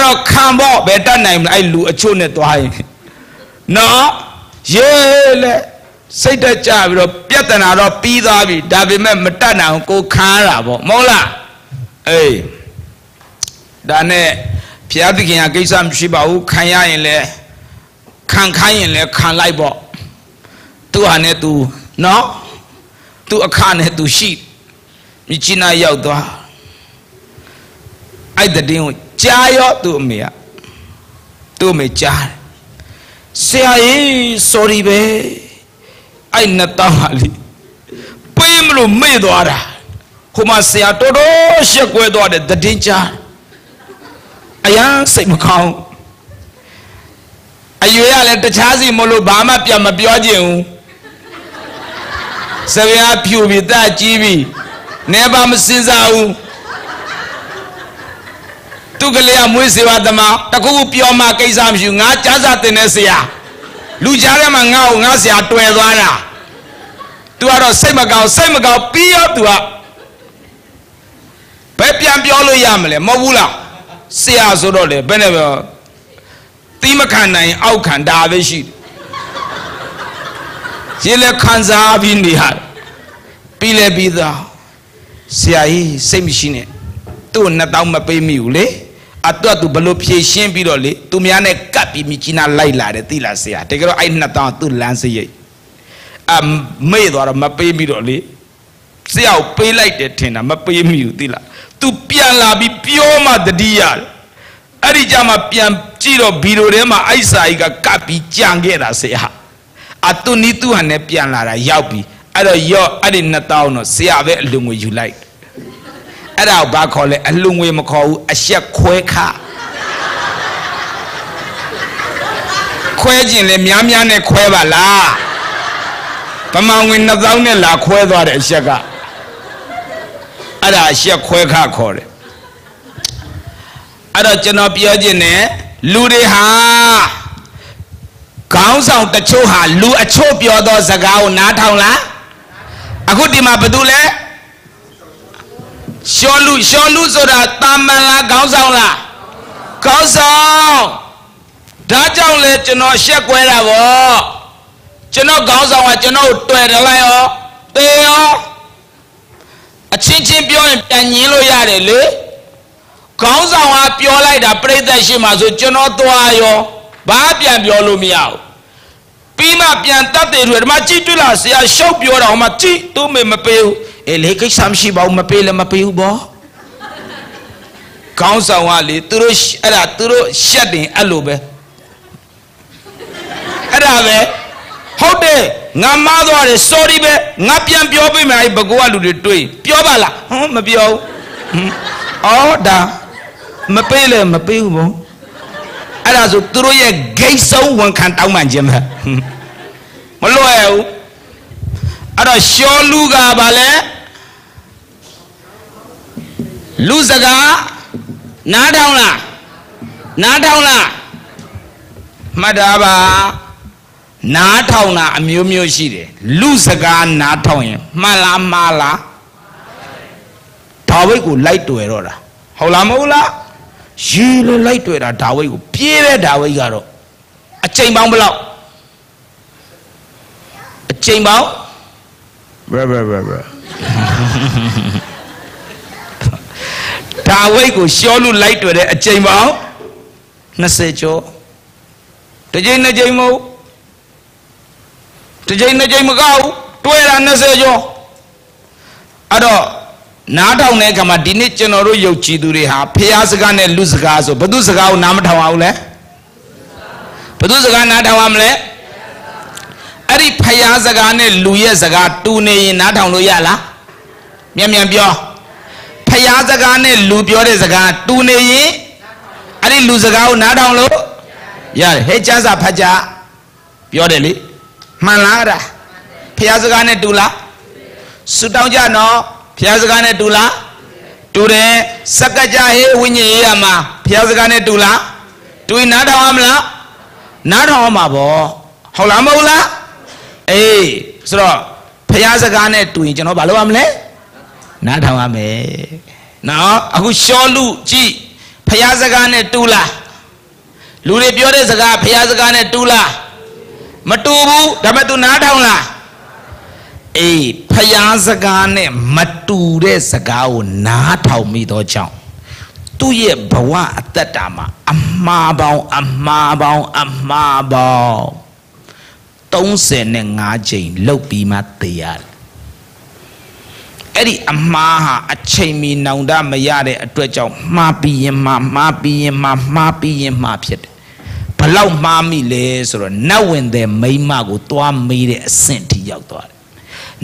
တော့ခံဖို့ပဲတတ်နိုင်မလားအဲ့လူအချို့နဲ့သွားရင်နော်ရေးလေစိတ်တက်ကြပြီးတော့ပြဿနာတော့ပြီးသွားပြီဒါပေမဲ့မတတ်နိုင်ကိုခံရတာပေါ့မဟုတ်လားဒါနဲ့ဘုရားသခင်ကကိစ္စမရှိပါဘူးခံရရင်လည်းခံခိုင်းရင်လည်းခံလိုက်ပေါ့သူဟာနဲ့သူနော်သူအခါနဲ့သူရှိမြစ်ကြီးနားရောက်သွားအဲ့တဲ့တင်းကိုကြားရောသူ့အမေကြားဆရာကြီး sorry ပဲအဲ့2000ဟာလေပေးမလို့မေ့သွားတာဟိုမှာဆရာတော်တော်ရှက်ကွဲသွားတဲ့တည်င်းကြားအယမ်းစိတ်မကောင်းအရွယ်ရလဲတခြားစီမလို့ဘာမှပြန်မပြောချင်ဘူးဆရာဖြူပြီးတကြီးပြီးနေပါမစင်စားဘူးသူကလေးကမွေးစေပါသမားတခုခုပြောမှကိစ္စမရှိဘူးငါကြားစာတင်နေဆရာလူကြားထဲမှာငါဆရာတွေ့သွားတာသူကတော့စိတ်မကောင်းပြီးရောသူကဘယ်ပြန်ပြောလို့ရမလဲမဟုတ်ဘူးလားဆရာဆိုတော့လေဘယ်နဲ့ပြောသီးမခံနိုင်အောက်ခံဒါပဲရှိတယ်ရေလက်ခံစားပြီးနေရပြီးလဲပြီးသားဆရာကြီးစိတ်မရှိနဲ့သူ့2000မပေးမိဘူးလေအတွက်သူဘလို့ဖြည့်ရှင်းပြီးတော့လေသူများနဲ့ကပ်ပြီးမြကြီးနားလိုက်လာတယ်သိလားဆရာတကယ်တော့အဲ့2000သူ့လမ်းစရိတ်မေ့သွားတော့မပေးပြီးတော့လေဆရာကိုပေးလိုက်တယ်ထင်တာမပေးမိဘူးသိလားသူပြန်လာပြီးပြောမှတတိယအဲ့ဒီကြမှာပြန်ကြည့်တော့ဗီဒီယိုထဲမှာအိုက်စာကြီးကကပ်ပြီးကြံခဲ့တာဆရာသူနီးသူ့ဟာနဲ့ပြန်လာတာရောက်ပြီးအဲ့တော့အဲ့ဒီ2000တော့ဆရာပဲအလူငွေယူလိုက်အဲ့ဒါကိုဘာခေါ်လဲအလူငွေမခေါ်ဘူးအရှက်ခွဲခ ခွဲခြင်းလေများများနဲ့ခွဲပါလားဗမာငွေ2000နဲ့လာခွဲသွားတဲ့အချက်ကအဲ့ဒါအချက်ခွဲခါခေါ်တယ်အဲ့တော့ကျွန်တော်ပြောခြင်းနဲ့လူတွေဟာခေါင်းဆောင်တချို့ဟာလူအချို့ပြောသောစကားကိုနားထောင်လားအခုဒီမှာဘာလို့လဲရှောလူဆိုတာတာမန်လားခေါင်းဆောင်လားခေါင်းဆောင်ဒါကြောင့်လေကျွန်တော်ရှက်ကွဲတာဗောကျွန်တော်ခေါင်းဆောင်ကကျွန်တော်ကိုတွေ့တယ်လိုက်ရောတေးရောအချင်းချင်းပြောရင်ပြန်ညင်းလို့ရတယ်လေခေါင်းဆောင်ကပြောလိုက်တာပြိဿရှိမှဆိုကျွန်တော်သွားရောဘာပြန်ပြောလို့မရဘူးပြီးမှပြန်တတ်တယ်တွေဒီမှာကြည့်တွေ့လားဆရာရှောက်ပြောတာဟိုမှာကြည့်သူမေမပေးဘူးအေးလေကိစ္စမရှိပါဘူးမပေးလည်းမပေးဘူးဗောခေါင်းဆောင်ကလေသူတို့အဲ့ဒါသူတို့ရှက်တယ်အဲ့လိုပဲအဲ့ဒါပဲဟုတ်တယ်ငါမားသွားတယ် sorry ပဲငါပြန်ပြောပေးမယ်အဲ့ဘကောကလူတွေတွေ့ပြောပါလားဟမ်မပြောဘူးအော်ဒါမပေးလည်းမပေးဘူးဗောအဲ့ဒါဆိုသူတို့ရဲ့ဂိတ်ဆုံးဝန်ခံတောင်းပန်ခြင်းပဲမလွယ်ဘူးအဲ့တော့ရှောလူကဘာလဲလူစကားနားထောင်လားမှတ်တာပါနားထောင်တာအမျိုးမျိုးရှိတယ်လူစကားနားထောင်ရင်မှန်လားမှားလားဒါဝိတ်ကိုလိုက်တွေ့တော့တာဟုတ်လားမဟုတ်လားရေလေလိုက်တွေ့တာဒါဝိတ်ကိုပြေးတဲ့ဒါဝိတ်ကတော့အချိန်ပေါင်းဘယ်လောက်အချိန်ပေါင်းဘရဒါဝိတ်ကိုရှောလူလိုက်တွေ့တဲ့အချိန်ပေါင်း20ကျော်တစ်ချိန်နှစ်ချိန်မဟုတ်တစ်ချိန်နှစ်ချိန်မကောက်ဘူးတွေ့တာ20ကျော်အဲ့တော့နားထောင်တဲ့အခါမှာဒီနေ့ကျွန်တော်တို့ယုံကြည်သူတွေဟာဖျားစကားနဲ့လူစကားဆိုဘသူစကားကိုနားမထောင်အောင်လဲဘသူစကားနားထောင်ရမလဲအဲ့ဒီဖျားစကားနဲ့လူရဲ့စကားတူနေရင်နားထောင်လို့ရလားမြန်ပြောဖျားစကားနဲ့လူပြောတဲ့စကားတူနေရင်အဲ့ဒီလူစကားကိုနားထောင်လို့ရတယ်ဟဲ့ကျမ်းစာဖတ်ကြပြောတယ်လေမှန်လားလားဖျားစကားနဲ့တူလားဆူတောင်းကြနော်ဖျားစကားနဲ့တူလားတူတယ်စက္ကကြဟေးဝိညာဉ်ရေးရမှာဖျားစကားနဲ့တူလားတူရင်နားထောင်ရမလားနားထောင်ရမှာဗောဟုတ်လားမဟုတ်လားအေးဆိုတော့ဖျားစကားနဲ့တူရင်ကျွန်တော်ဘာလုပ်ရမလဲနားထောင်ရမယ်နော်အခုရှောလူကြည့်ဖျားစကားနဲ့တူလားလူတွေပြောတဲ့စကားဖျားစကားနဲ့တူလားမတူဘူးဒါပေမဲ့ तू နားထောင်လားအေးဖျားစကားနဲ့မတူတဲ့စကားကိုနားထောင်မိတော့ကြောင့်သူ့ရဲ့ဘဝအသက်တာမှာအမှားပေါင်း35ကြိမ်လှုပ်ပြီးမှသိရတယ်အဲ့ဒီအမှားဟာအချိန်မီနောင်တမရတဲ့အတွက်ကြောင့်မှားပြီးရင်မှားဖြစ်တယ်ဘလောက်မှားမိလဲဆိုတော့နတ်ဝင်တဲ့မိန်းမကိုသွားမေးတဲ့အဆင့်ထိရောက်သွားတယ်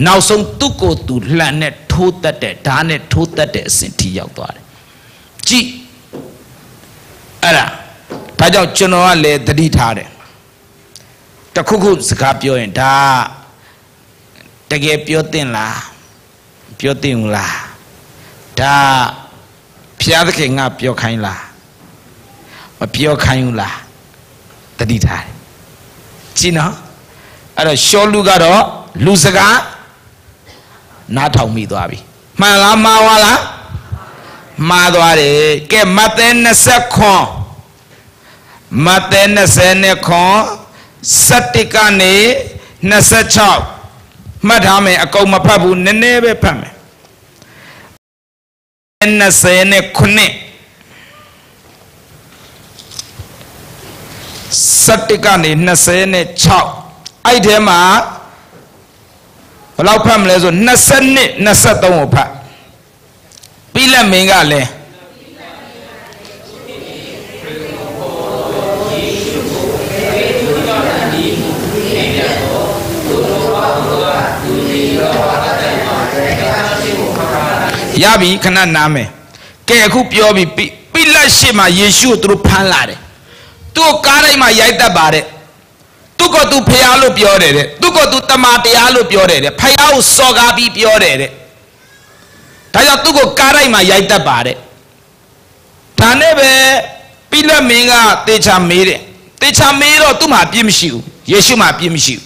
နောက်ဆုံးသူ့ကိုယ်သူလှန်နဲ့ထိုးတတ်တဲ့ဓာတ်နဲ့ထိုးတတ်တဲ့အဆင့်ထိရောက်သွားတယ်ကြည့်အဲ့ဒါကြောင့်ကျွန်တော်ကလည်းသတိထားတယ်တခုခုစကားပြောရင်ဒါတကယ်ပြောတင်လားပြောတင်ဘူးလားဒါဖျားသခင်ငါပြောခိုင်းလားမပြောခိုင်းဘူးလားတတိထားတယ်ကြည့်နော်အဲ့တော့ရှောလူကတော့လူစကားနားထောင်မိသွားပြီမှန်လားမှားသွားလားမှားသွားတယ်ကဲမဿဲ20ခွန်မဿဲ20ခွန်7ကနေ26မှတ်ထားမယ်အကုန်မဖတ်ဘူးနည်းနည်းပဲဖတ်မယ်297ကနေ26အဲ့ထဲမှာဘယ်လောက်ဖတ်မလဲဆို22 23ကိုဖတ်ပြီးလက်မင်းကလည်းရပြီခဏနားမယ်ကဲအခုပြောပြီးပိလတ်ရှိမှယေရှုကိုသူတို့ဖမ်းလာတယ်သူ့ကိုကားတိုင်းမှာရိုက်တတ်ပါတယ် ကိုသူဖျားလို့ပြောတယ်တဲ့သူကိုသူတမန်တရားလို့ပြောတယ်တဲ့ဖျားကိုစော်ကားပြီးပြောတယ်တဲ့ဒါကြောင့်သူကိုကားတိုင်းမှာရိုက်တတ်ပါတဲ့ဒါနဲ့ပဲပိလတ်မင်းကတေချာမေးတယ်တေချာမေးတော့သူ့မှာပြည့်မရှိဘူးယေရှုမှာပြည့်မရှိဘူး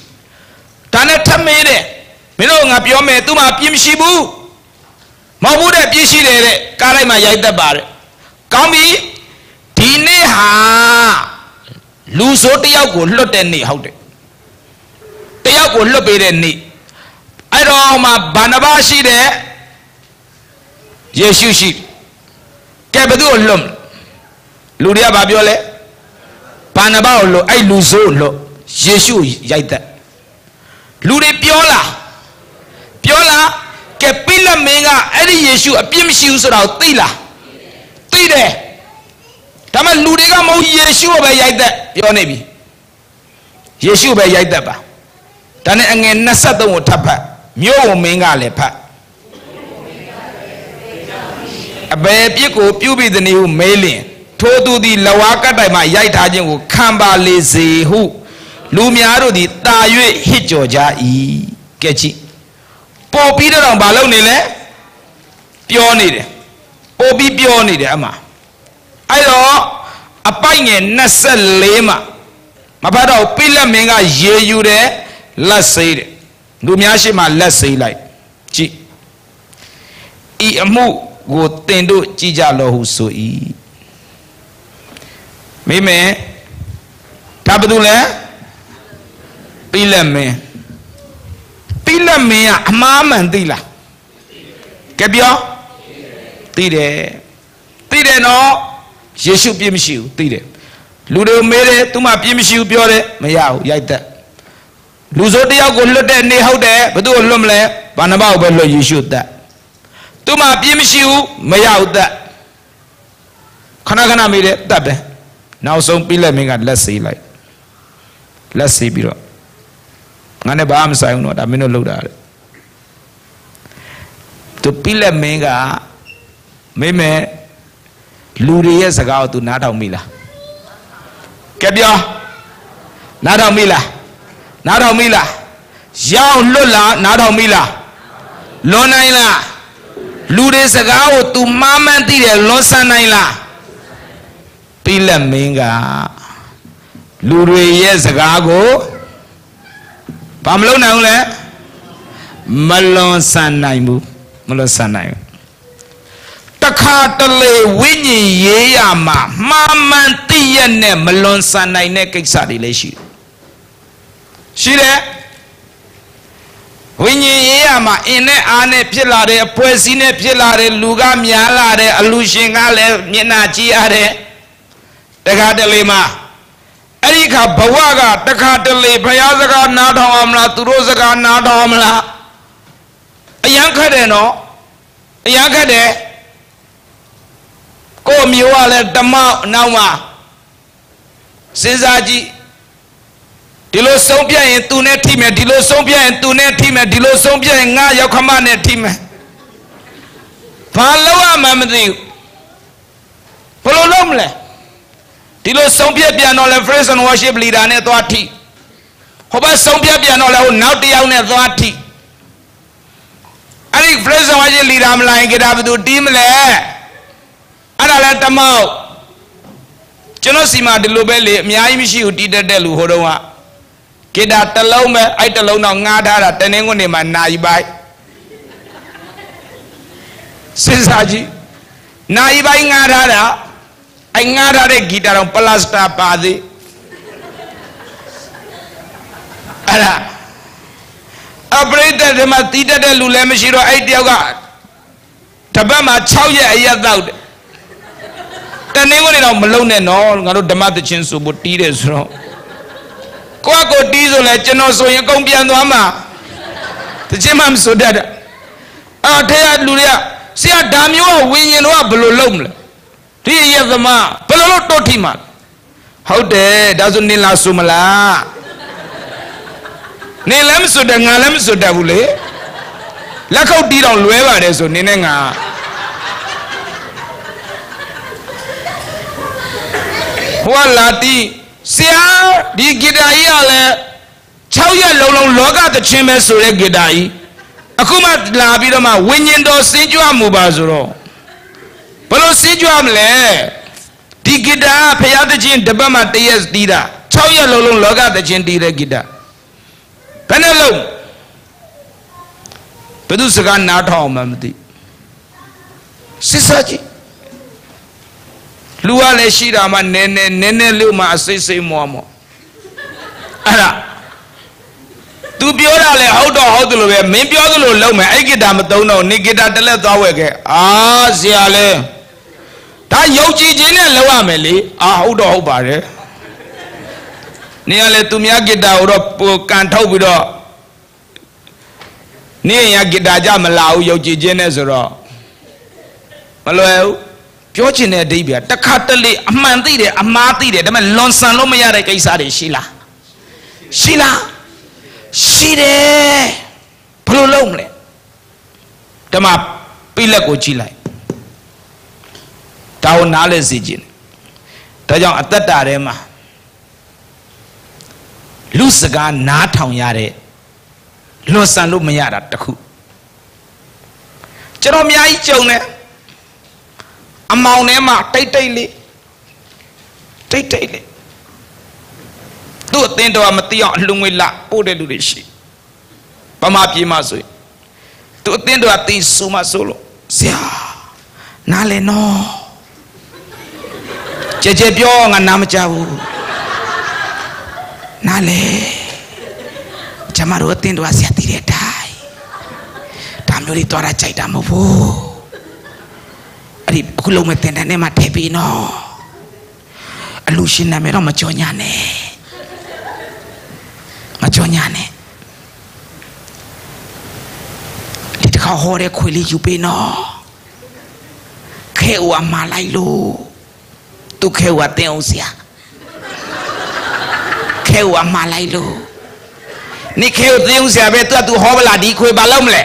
ဒါနဲ့ထပ်မေးတယ်မင်းတို့ငါပြောမယ်သူ့မှာပြည့်မရှိဘူးမဟုတ်ဘူးတဲ့ပြည့်ရှိတယ်တဲ့ကားတိုင်းမှာရိုက်တတ်ပါတဲ့ကောင်းပြီဒီနေ့ဟာလူဆိုးတယောက်ကိုလွတ်တဲ့နေ့ဟုတ်တယ်တယောက်ကိုလွတ်ပေးတဲ့နေ့အဲ့တော့မှဘာနဘရှိတယ်ယေရှုရှိကဲဘယ်သူကိုလွတ်လူတွေကဘာပြောလဲဘာနဘကိုလွတ်အဲ့လူဆိုးကိုလွတ်ယေရှုရိုက်တဲ့လူတွေပြောလားကဲပိလတ်မင်းကအဲ့ဒီယေရှုအပြစ်မရှိဘူးဆိုတာကိုသိလားသိတယ်ဒါမှလူတွေကမဟုတ်ယေရှုကိုပဲရိုက်တဲ့ပြောနေပြီယေရှုပဲရိုက်တဲ့ပါဒါနဲ့အငယ်23ကိုထပ်ဖတ်မြို့ဝန်မင်းကလည်းဖတ်အဘယ်ပြစ်ကိုပြုပြီးသည်နည်းဟုမေးလျင်ထိုသူသည်လဝါကတိုင်မှရိုက်ထားခြင်းကိုခံပါလေစေဟုလူများတို့သည်တာ၍ဟစ်ကြော်ကြ၏ကဲကြည့်ပေါ်ပြီးတော့ဘာလုပ်နေလဲပြောနေတယ်ပေါ်ပြီးပြောနေတယ်အမှအဲ့တော့အပိုက်ငယ်24မှာမဖတ်တော့ပိလတ်မင်းကရေယူတယ်လက်ဆေးတယ်လူများရှိမှလက်ဆေးလိုက်ကြည့်ဤအမှုကိုတင်တို့ကြည်ကြလောဟုဆို၏မိမဲဒါဘယ်သူလဲပိလတ်မင်းကအမှားမှန်သိလားကဲပြောသိတယ်နော်ယေရှုပြည့်မရှိဘူးသိတယ်လူတွေမေးတယ်သူမှပြည့်မရှိဘူးပြောတယ်မရဘူးရိုက်တက်လူဆိုးတယောက်ကိုလွတ်တဲ့နေဟုတ်တယ်ဘယ်သူကိုလွတ်မလဲဘာနဘကိုပဲလွတ်ယေရှုတက်သူမှပြည့်မရှိဘူးမရဘူးတက်ခဏမေးတယ်တက်ပဲနောက်ဆုံးပိလတ်မင်းကလက်ဆေးလိုက်လက်ဆေးပြီးတော့ငါနဲ့ဘာမှမဆိုင်ဘူးနော်ဒါမင်းတို့လှုပ်တာလေသူပိလတ်မင်းကမေးမယ်လူတွေရဲ့စကားကို तू နားထောင်မိလားကဲပြောနားထောင်မိလားရောက်လွတ်လားနားထောင်မိလားလွန်နိုင်လားလူတွေစကားကို तू မှားမှန်းသိတယ်လွန်ဆန်နိုင်လားပိလတ်မင်းကလူတွေရဲ့စကားကိုဘာမလုပ်နိုင်ဘူးလဲမလွန်ဆန်နိုင်ဘူးတခါတလေဝိညာဉ်ရေးရမှာမှားမှန်သိရနဲ့မလွန်ဆန်နိုင်တဲ့ကိစ္စတွေလည်းရှိတယ်ဝိညာဉ်ရေးရမှာအင်းနဲ့အားနဲ့ဖြစ်လာတယ်အဖွဲ့အစည်းနဲ့ဖြစ်လာတယ်လူကများလာတယ်အလူရှင်ကလည်းမျက်နှာကြည့်ရတယ်တခါတလေမှာအဲ့ဒီခါဘဝကတခါတလေဘုရားစကားနားထောင်အောင်မလားသူတို့စကားနားထောင်အောင်မလားအယံခက်တယ်နော်အယံခက်တယ်ကိုမျိုးကလည်းဓမ္မနောက်မှာစဉ်းစားကြည့်ဒီလိုဆုံးပြရင်သူနဲ့ထိမယ်ဒီလိုဆုံးပြရင်သူနဲ့ထိမယ်ဒီလိုဆုံးပြရင်ငါရောက်ခမနဲ့ထိမယ်ဘာလို့ရမှမသိဘူးဘယ်လိုလုပ်မလဲဒီလိုဆုံးပြပြန်တော့လဲ Praise and Worship leader နဲ့သွားထိဟိုဘက်ဆုံးပြပြန်တော့လဲဟိုနောက်တစ်ယောက်နဲ့သွားထိအဲ့ဒီ Praise and Worship leader မလာရင်ကြတာဘယ်သူတီးမလဲအဲ့ဒါလဲတမောက်ကျွန်တော်စီမှာဒီလိုပဲလေအများကြီးမရှိဘူးတီးတတ်တဲ့လူဟိုတုန်းကဂီတာတစ်လုံးပဲအဲ့တစ်လုံးတော့ငားထားတာတနင်္ဂနွေနေ့မှာနာရီပိုင်းစဉ်းစားကြည့်နာရီပိုင်းငားထားတာအဲ့ငားထားတဲ့ဂီတာတော့ပလတ်စတာပါသေးအဲ့ဒါအပရိသတ်တွေမှာတီးတတ်တဲ့လူလည်းမရှိတော့အဲ့တယောက်ကတပတ်မှာ6ရက်အရက်တောက်တယ်တနင်္ဂနွေတော့မလုံးနဲ့နော်ငါတို့ဓမ္မသချင်းဆိုဖို့တီးတယ်ဆိုတော့ကိုတီးဆိုလဲကျွန်တော်ဆိုရင်အကုန်ပြန်သွားမှာတချင်းမှမဆိုတတ်တာအဲ့ထဲကလူတွေကဆရာဒါမျိုးကဝิญဉ်တော့ဘယ်လိုလုပ်မလဲဒီရက်သမားဘယ်လိုလုပ်တော့ထိမှာဟုတ်တယ်ဒါဆိုနင်လာဆိုမလားနင်လည်းမဆိုတယ်ငါလည်းမဆိုတတ်ဘူးလေလက်ခုပ်တီးတော့လွဲပါတယ်ဆိုနင်နဲ့ငါဟိုကလာတီးဆရာဒီဂီတာကြီးကလည်း 6 ရက်လုံးလောကသချင်းပဲဆိုတဲ့ဂီတာကြီးအခုမှလာပြီးတော့မှဝိညာဉ်တော်စင်ကြွမှုပါဆိုတော့ဘလို့စင်ကြွမလဲဒီဂီတာဖရာသချင်းတပတ်မှတရက်တီးတာ6 ရက်လုံးလောကသချင်းတီးတဲ့ဂီတာဘယ်နဲ့လုံးဘယ်သူစကားနားထောင်မှမသိစစ်စားကြည့်လူကလည်းရှိတာမှနည်းနည်းလို့မှအစိမ့်မောအဲ့ဒါသူပြောတာလေဟုတ်တယ်လို့ပဲမင်းပြောသလိုလုံးမယ်အဲ့ဂီတာမသုံးတော့နေဂီတာတစ်လက်သွားဝယ်ခဲ့ဆရာလဲဒါယုံကြည်ခြင်းနဲ့လုံးရမယ်လေဟုတ်ပါတယ်နေရလေသူများဂီတာကိုတော့ကန်ထုတ်ပြီးတော့နေရဂီတာကြမလာဘူးယုံကြည်ခြင်းနဲ့ဆိုတော့မလွယ်ဘူးပြောချင်တဲ့အဓိပ္ပာယ်တစ်ခါတလေအမှန်သိတယ်အမှားသိတယ်ဒါပေမဲ့လွန်ဆန်လို့မရတဲ့ကိစ္စတွေရှိလားရှိတယ်ဘယ်လိုလုပ်မလဲဓမ္မပိလက်ကိုကြည့်လိုက်ဒါကိုနားလဲစေခြင်းဒါကြောင့်အသက်တာထဲမှာလူစကားနားထောင်ရတဲ့လွန်ဆန်လို့မရတာတခုကျွန်တော်အများကြီးကြုံတယ်အမောင်ထဲမှာတိတ်လေးသူ့အတင်းတော်မသိအောင်အလှငွေလပို့တဲ့လူတွေရှိဗမာပြည်မှာဆိုရင်သူ့အတင်းတော်သိဆိုမှဆိုလို့ဆရာနားလဲနော်ကြဲပြောငါနားမကြဘူးနားလဲကျမတို့အတင်းတော်ဆရာသိတဲ့အတိုင်းဒါမျိုးတွေတော်တာကြိုက်တာမဟုတ်ဘူးအဲ့ဒီအခုလုံးမဲ့တင်တဲ့နဲ့မှထည့်ပြီးနော်အလူရှင်နာမည်တော့မကြောညာနဲ့ဒီတခါဟောတဲ့ခွေလေးယူပေးနော်ခဲဝါမလိုက်လို့သူခဲဝါတင်အောင်ဆရာခဲဝါမလိုက်လို့နိခဲဝတင်အောင်ဆရာပဲသူဟောပလာဒီခွေဘာလုပ်မလဲ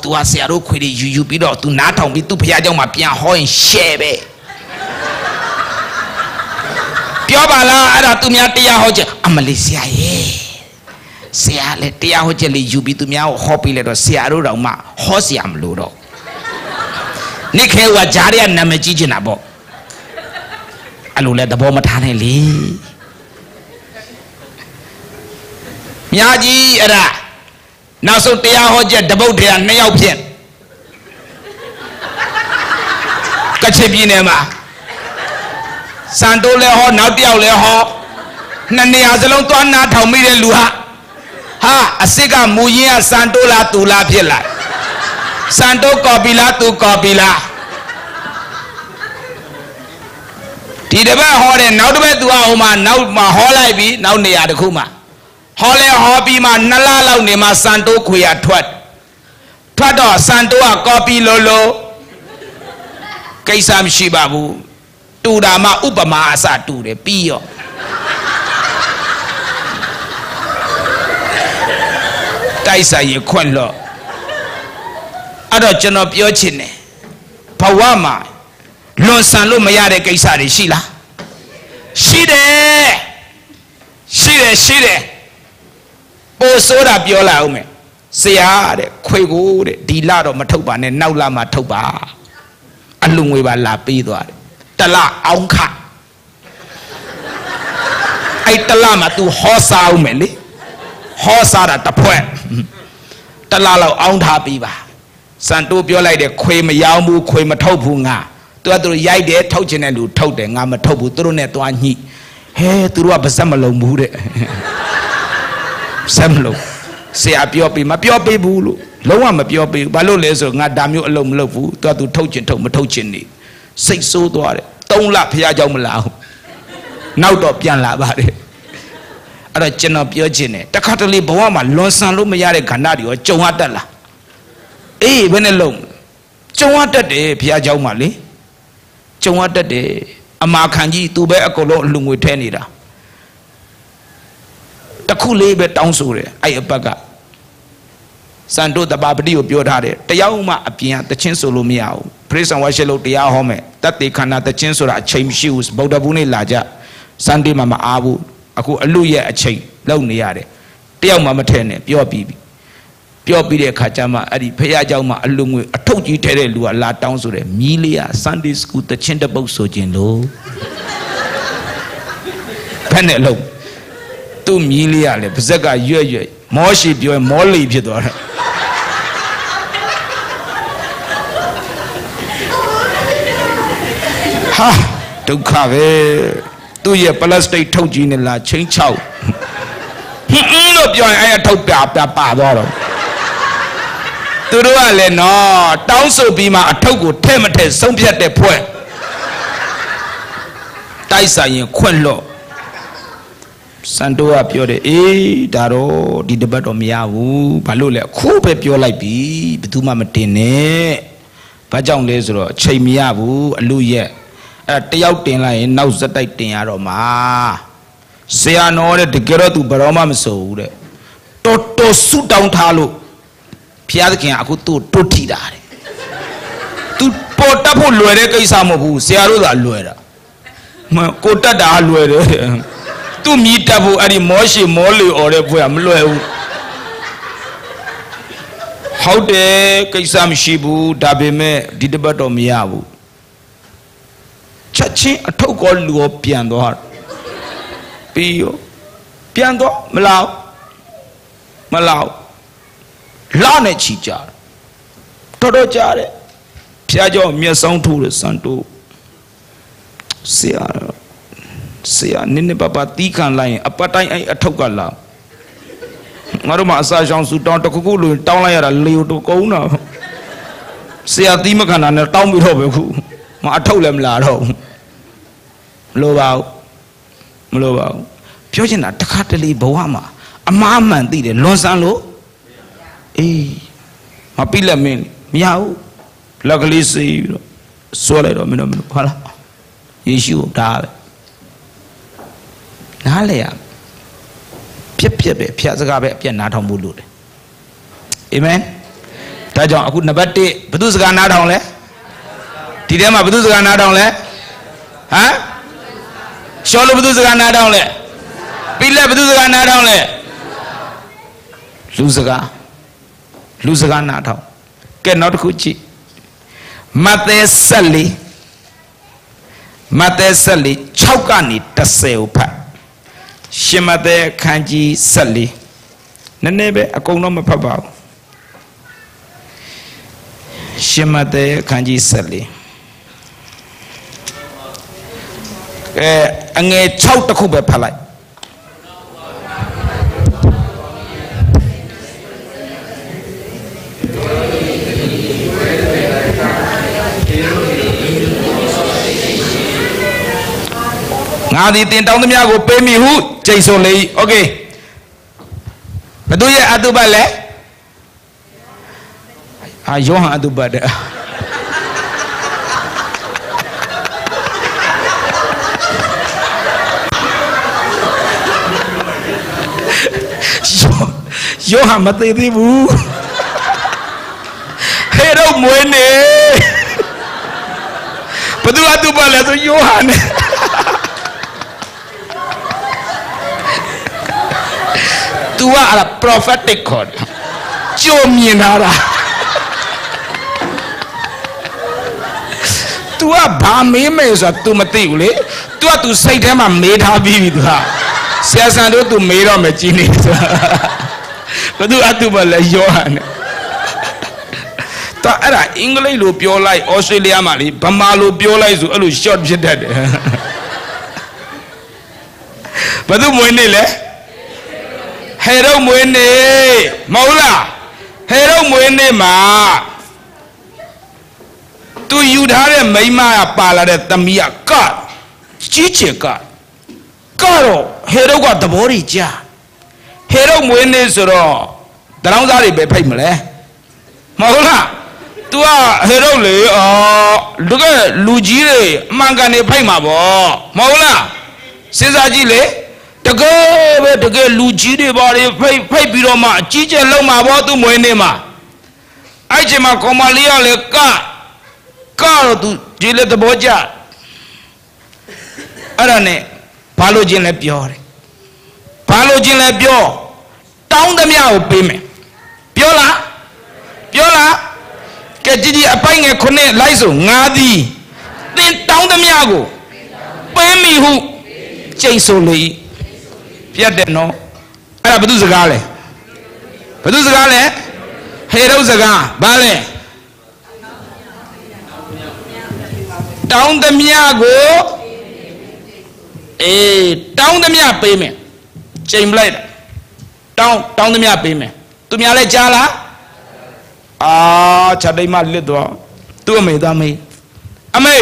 तू อ่ะဆရာတို့ခွေတွေယူပြီးတော့ तू နားထောင်ပြီး तू ဖျားเจ้าမှာပြန်ဟောရင် share ပဲပြောပါလားအဲ့ဒါ तू များတရားဟောချက်အမလေးဆရာရဲ့ဆရာလည်းတရားဟောချက်လေးယူပြီး तू များကိုဟောပြီးလဲတော့ဆရာတို့တောင်မှဟောဆရာမလို့တော့နိခဲကဂျားရနာမည်ကြီးချင်တာပေါ့အဲ့လိုလဲသဘောမထားနဲ့လေမြာကြီးအဲ့ဒါနောက်ဆုံးတရားဟောချက်တပုတ်တည်း2 ယောက်ဖြစ်ကချင်ပြည်နယ်မှာစံတိုးလဲဟောနောက်တစ်ယောက်လဲဟော2 နေရာစလုံးသွားနာထောင်မိတဲ့လူဟာအစ်စ်ကမူရင်းကစံတိုးလားသူလားဖြစ်လိုက်စံတိုးကော်ပီလားသူကော်ပီလားဒီတစ်ပတ်ဟောတယ်နောက်တစ်ပတ်သူကဟိုမှာနောက်မှာဟောလိုက်ပြီနောက်နေရာတစ်ခုမှာဟောလဲဟောပြီးမှ2 လလောက်နေမှစံတိုးခွေရထွက်တော့စံတိုးကကော်ပီလိုကိစ္စမရှိပါဘူးတူတာမှဥပမာအစတူတယ်ပြီးရောတိုက်ဆိုင်ရခွန့်လို့အဲ့တော့ကျွန်တော်ပြောချင်တယ်ဘဝမှာလွန်ဆန်လို့မရတဲ့ကိစ္စတွေရှိလားရှိတယ်ပိုဆိုးတာပြောလာအောင်မယ်ဆရာတဲ့ခွေကိုတဲ့ဒီလတော့မထုတ်ပါနဲ့နောက်လမှထုတ်ပါအလူငွေပါလာပေးသွားတယ်တလအောင်ခအဲ့တလမှာ तू ဟောစားအောင်မယ်လေဟောစားတာတစ်ဖွဲ့တလလောက်အောင်ထားပြီးပါစံတိုးပြောလိုက်တယ်ခွေမရောင်းဘူးခွေမထုတ်ဘူးငါသူတို့ရိုက်တယ်ထုတ်ချင်တဲ့လူထုတ်တယ်ငါမထုတ်ဘူးသူတို့နဲ့သွားညှိသူတို့ကပါစက်မလုံးဘူးတဲ့ဆက်မလို့ဆရာပြောပြီးမပြောပေးဘူးလို့လုံးဝမပြောပေးဘူးဘာလို့လဲဆိုငါဒါမျိုးအလုံးမလုပ်ဘူးသူထုတ်ချင်ထုတ်မထုတ်ချင်နေစိတ်ဆိုးသွားတယ်3 လဖျားเจ้าမလာဘူးနောက်တော့ပြန်လာပါတယ်အဲ့တော့ကျွန်တော်ပြောချင်တယ်တခါတလေဘဝမှာလွန်ဆန်လို့မရတဲ့ခန္ဓာတွေရောကြုံရတတ်လားဘယ်နဲ့လုံးကြုံရတတ်တယ်ဖျားเจ้าမှာလေကြုံရတတ်တယ်အမာခံကြီးသူပဲအကုန်လုံးအလူငွေထဲနေတာတခုလေးပဲတောင်းဆိုတယ်အဲ့အပတ်ကစံတို့တပါပတိကိုပြောထားတယ်တယောက်မှအပြင်တချင်းဆိုလို့မရဘူးပရိစ္ဆံဝါရှေလို့တရားဟောမယ်တတ်တေခန္ဓာတချင်းဆိုတာအချိန်မရှိဘူးဗုဒ္ဓဘုနေ့လာကြစံတေးမှာမအားဘူးအခုအလူရဲ့အချိန်လုံနေရတယ် တယောက်မှမထဲနဲ့ပြောပြီးတဲ့အခါကျမှအဲ့ဒီဖះเจ้าမှာအလူငွေအထုပ်ကြီးထဲတဲ့လူကလာတောင်းဆိုတယ်မြီးလေးက Sunday School တချင်းတပုတ်ဆိုခြင်းလို့ဖက်နဲ့လို့သူ့မြီးလေးကလည်းပါဇက်ကရွက်မောရှိပြောမောလိဖြစ်သွားတယ်ဟာဒုက္ခပဲသူ့ရဲ့ပလတ်စတစ်ထုတ်ကြီးနဲ့လာချင်းချောက်လို့ပြောရင်အဲ့အထုတ်ပြပါသွားတော့သူတို့ကလည်းနော်တောင်းဆိုပြီးမှအထုတ်ကိုထဲမထဲဆုံးဖြတ်တဲ့ဖွဲ့တိုက်ဆိုင်ရင်ခွင့်လို့စန်တိုကပြောတယ်အေးဒါတော့ဒီတပတ်တော့မရဘူးဘာလို့လဲအခုပဲပြောလိုက်ပြီဘယ်သူမှမတင်နဲ့ဘာကြောင့်လဲဆိုတော့အချိန်မရဘူးအလူရက်အဲ့တယောက်တင်လိုက်ရင်နောက်ဇက်တိုက်တင်ရတော့မှာဆရာတော်တဲ့တကယ်တော့သူဘယ်တော့မှမဆိုဘူးတဲ့တော်တော်ဆူတောင်းထားလို့ဘုရားသခင်အခုသူ့တွတ်ထီတာတဲ့သူပေါ်တက်ဖို့လွယ်တဲ့ကိစ္စမဟုတ်ဘူးဆရာတို့သာလွယ်တာကိုတက်တာလွယ်တယ်သူ့မြည်တက်ဖို့အဲ့ဒီမောရှိမောလီអော်တဲ့ဘွဲမလွယ်ဘူးဟုတ်တယ်ကိစ္စမရှိဘူးဒါပေမဲ့ဒီတပတ်တော့မရဘူးချက်ချင်းအထုပ်ကောလူရောပြန်သွားပြီးရောပြန်တော့မလောက်လာနဲ့ချီကြတော်တော်ကြားတယ်ဖျားကြောမျက်စောင်းထိုးတယ်စံတိုးဆရာနင်းပပတီးခံလိုက်ရင်အပတ်တိုင်းအဲ့အထုပ်ကလာငါတို့မှအစာရှောင်စုတောင်းတခုခုလိုတောင်းလိုက်ရတာလေတော့ကုန်းတော့ဆရာတီးမခံတာနဲ့တောင်းပြီးတော့ပဲခုမအထုပ်လည်းမလာတော့ဘူးမလိုပါဘူးပြောချင်တာတခါတလေဘဝမှာအမှားမှန်သိတယ်လွန်ဆန်းလို့အေးမပြိလက်မင်းမရဘူးလက်ကလေးစေးပြီးတော့ဆွဲလိုက်တော့မင်းတို့ဟာလားယေရှုဒါပဲနားလေရပြက်ပဲဖျက်စကားပဲအပြက်နားထောင်ဖို့လို့တယ်အာမင်ဒါကြောင့်အခုနံပါတ်1ဘုသူစကားနားထောင်လဲဒီထဲမှာဘုသူစကားနားထောင်လဲဟမ်ရှောလို့ဘုသူစကားနားထောင်လဲပြိလက်ဘုသူစကားနားထောင်လဲလူစကားနားထောင်ကဲနောက်တစ်ခုကြည့်မဿဲ14 6ကနေ10ကိုဖတ်ရှင်မဿဲခန်းကြီး14နည်းနည်းပဲအကုန်တော့မဖတ်ပါဘူးရှင်မဿဲခန်းကြီး14အငယ်6တစ်ခုပဲဖတ်လိုက်ငါသည်တင်တောင်းသမျှကိုပေးမိဟုကျိန်ဆိုလေ၏โอเคဘသူရဲ့အတုပတ်လဲယောဟန်အတုပတ်တဲ့ယောဟန်မသိသေးဘူးဟေရုမွေးနေဘသူအတုပတ်လဲဆိုယောဟန်နဲ့သူကအဲ့ဒါ prophetic ခေါ်တယ်ကြုံမြင်လာတာ तू ကဘာမေးမယ်ဆိုတာ तू မသိဘူးလေ तू က तू စိတ်ထဲမှာမေးထားပြီးပြီ तू ဟာဆရာဆန်တို့ तू မေးတော့မယ်ကြီးနေဆိုတာဘယ်သူအတူပါလဲယောဟန်နဲ့တော့အဲ့ဒါအင်္ဂလိပ်လိုပြောလိုက်ဩစတြေးလျမှာလေဗမာလိုပြောလိုက်ဆိုအဲ့လို short ဖြစ်တတ်တယ်ဘယ်သူမွေးနေလဲဟေရုမွေးနေမဟုတ်လားဟေရုမွေးနေမှာသူယူထားတဲ့မိန်းမကပါလာတဲ့သမီးကကြီးချေကတော့ဟေရုကသဘောကြီးကြားဟေရုမွေးနေဆိုတော့တရောင်းစားတွေပဲဖိတ်မလဲမဟုတ်လား तू ကဟေရုလေတကယ်လူကြီးတွေအမှန်ကန်နေဖိတ်မှာပေါ့မဟုတ်လားစဉ်းစားကြည့်လေတကယ်ပဲတကယ်လူကြီးတွေပါတွေဖိတ်ပြီးတော့မှအကြီးကျယ်လုံးမှာပေါ့သူမွေးနေမှာအဲ့ချိန်မှာကောင်မလေးကလေကတော့သူဒီလေသဘောကျအဲ့ဒါနဲ့ဘာလို့ချင်းလဲပြောတယ်ဘာလို့ချင်းလဲပြော တောင်းသမျှကိုပေးမယ်ပြောလားကဲကြည်အပိုင်ငယ်ခုနှစ်လိုက်ဆိုငါသည်သင်တောင်းသမျှကိုပေးမိဟုကျိန်ဆိုလေပြတ်တယ်နော်အဲ့ဒါဘု து စကားလဲဟေရုစကားဘာလဲတောင်းသမျှကိုတောင်းသမျှပေးမယ်ကျိန်ပလိုက်တောင်းသမျှပေးမယ်သူများလဲကြားလားချက်တိတ်မှလစ်သွားသူ့အမေသားမေးအမေ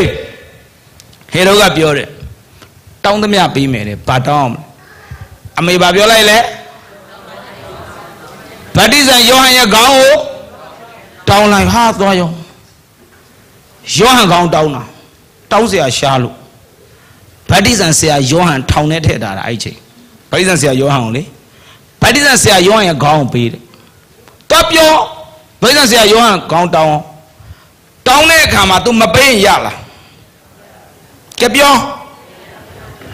ဟေရုကပြောတယ်တောင်းသမျှပေးမယ်တဲ့ဘာတောင်းအမေဘာပြောလိုက်လဲဗတ္တိဇံယောဟန်ရဲ့ခေါင်းကိုတောင်းလိုက်ဟာသွားရောယောဟန်ခေါင်းတောင်းเสียရှားလို့ဗတ္တိဇံဆရာယောဟန်ထောင်ထဲထည့်ထားတာအဲ့ချိန်ဗတ္တိဇံဆရာယောဟန်ကိုလေဗတ္တိဇံဆရာယောဟန်ရဲ့ခေါင်းကိုပေးတယ်တော့ပြောဗတ္တိဇံဆရာယောဟန်ခေါင်းတောင်းတဲ့အခါမှာ तू မပေးရင်ရလားကြပြော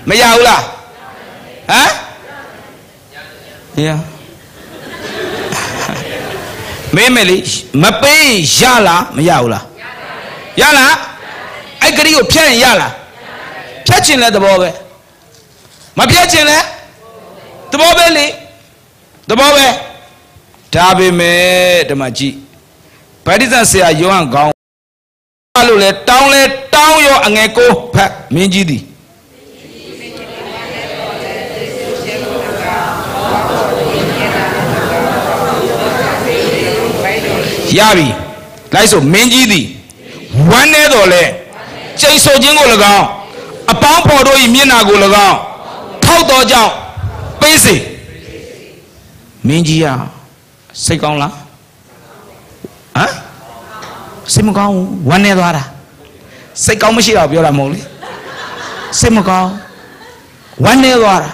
မရဘူးလားဟမ်ရမေးမယ်လေမပေးရလားမရဘူးလားရလားအဲ့ဂရီကိုဖြတ်ရင်ရလားဖြတ်ချင်လဲသဘောပဲမဖြတ်ချင်လဲသဘောပဲလေသဘောပဲဒါပေမဲ့ဓမ္မကြည့်ဗတ္တိဇံဆရာယောဟန်ခေါင်းလို့လဲတောင်းရောအငယ်ကိုဖတ်မင်းကြီးသည်ရပြီလိုက်ဆိုမင်းကြီးသည်ဝမ်းနေတော်လဲကျိန်ဆိုခြင်းကို၎င်းအပေါင်းဖော်တို့၏မျက်နာကို၎င်းထောက်တော်ကြောင့်ပေးစေမင်းကြီးစိတ်ကောင်းလားဟမ်စိတ်မကောင်းဘူးဝမ်းနေသွားတာစိတ်ကောင်းမရှိတော့ပြောတာမဟုတ်လေစိတ်မကောင်းဝမ်းနေသွားတာ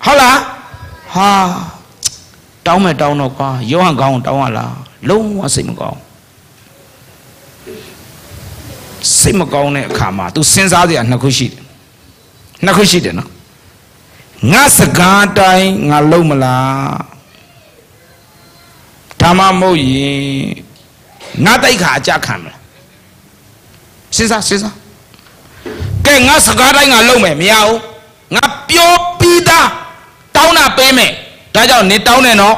ဟုတ်လားဟာတောင်းတော့ကွာယောဟန်ကောင်းတောင်းရလားလုံးဝစိတ်မကောင်းတဲ့အခါမှာ तू စဉ်းစားစရာနှစ်ခုရှိတယ်နော်ငါစကားတိုင်းငါလုံးမလားဒါမှမဟုတ်ရင်ငါတိုက်ခါအကြခံမလားစဉ်းစားကဲငါစကားတိုင်းငါလုံးမယ်မရဘူးငါပြောပြီးသားတောင်းတာပေးမယ်ဒါကြောင့်နေတောင်းတယ်နော်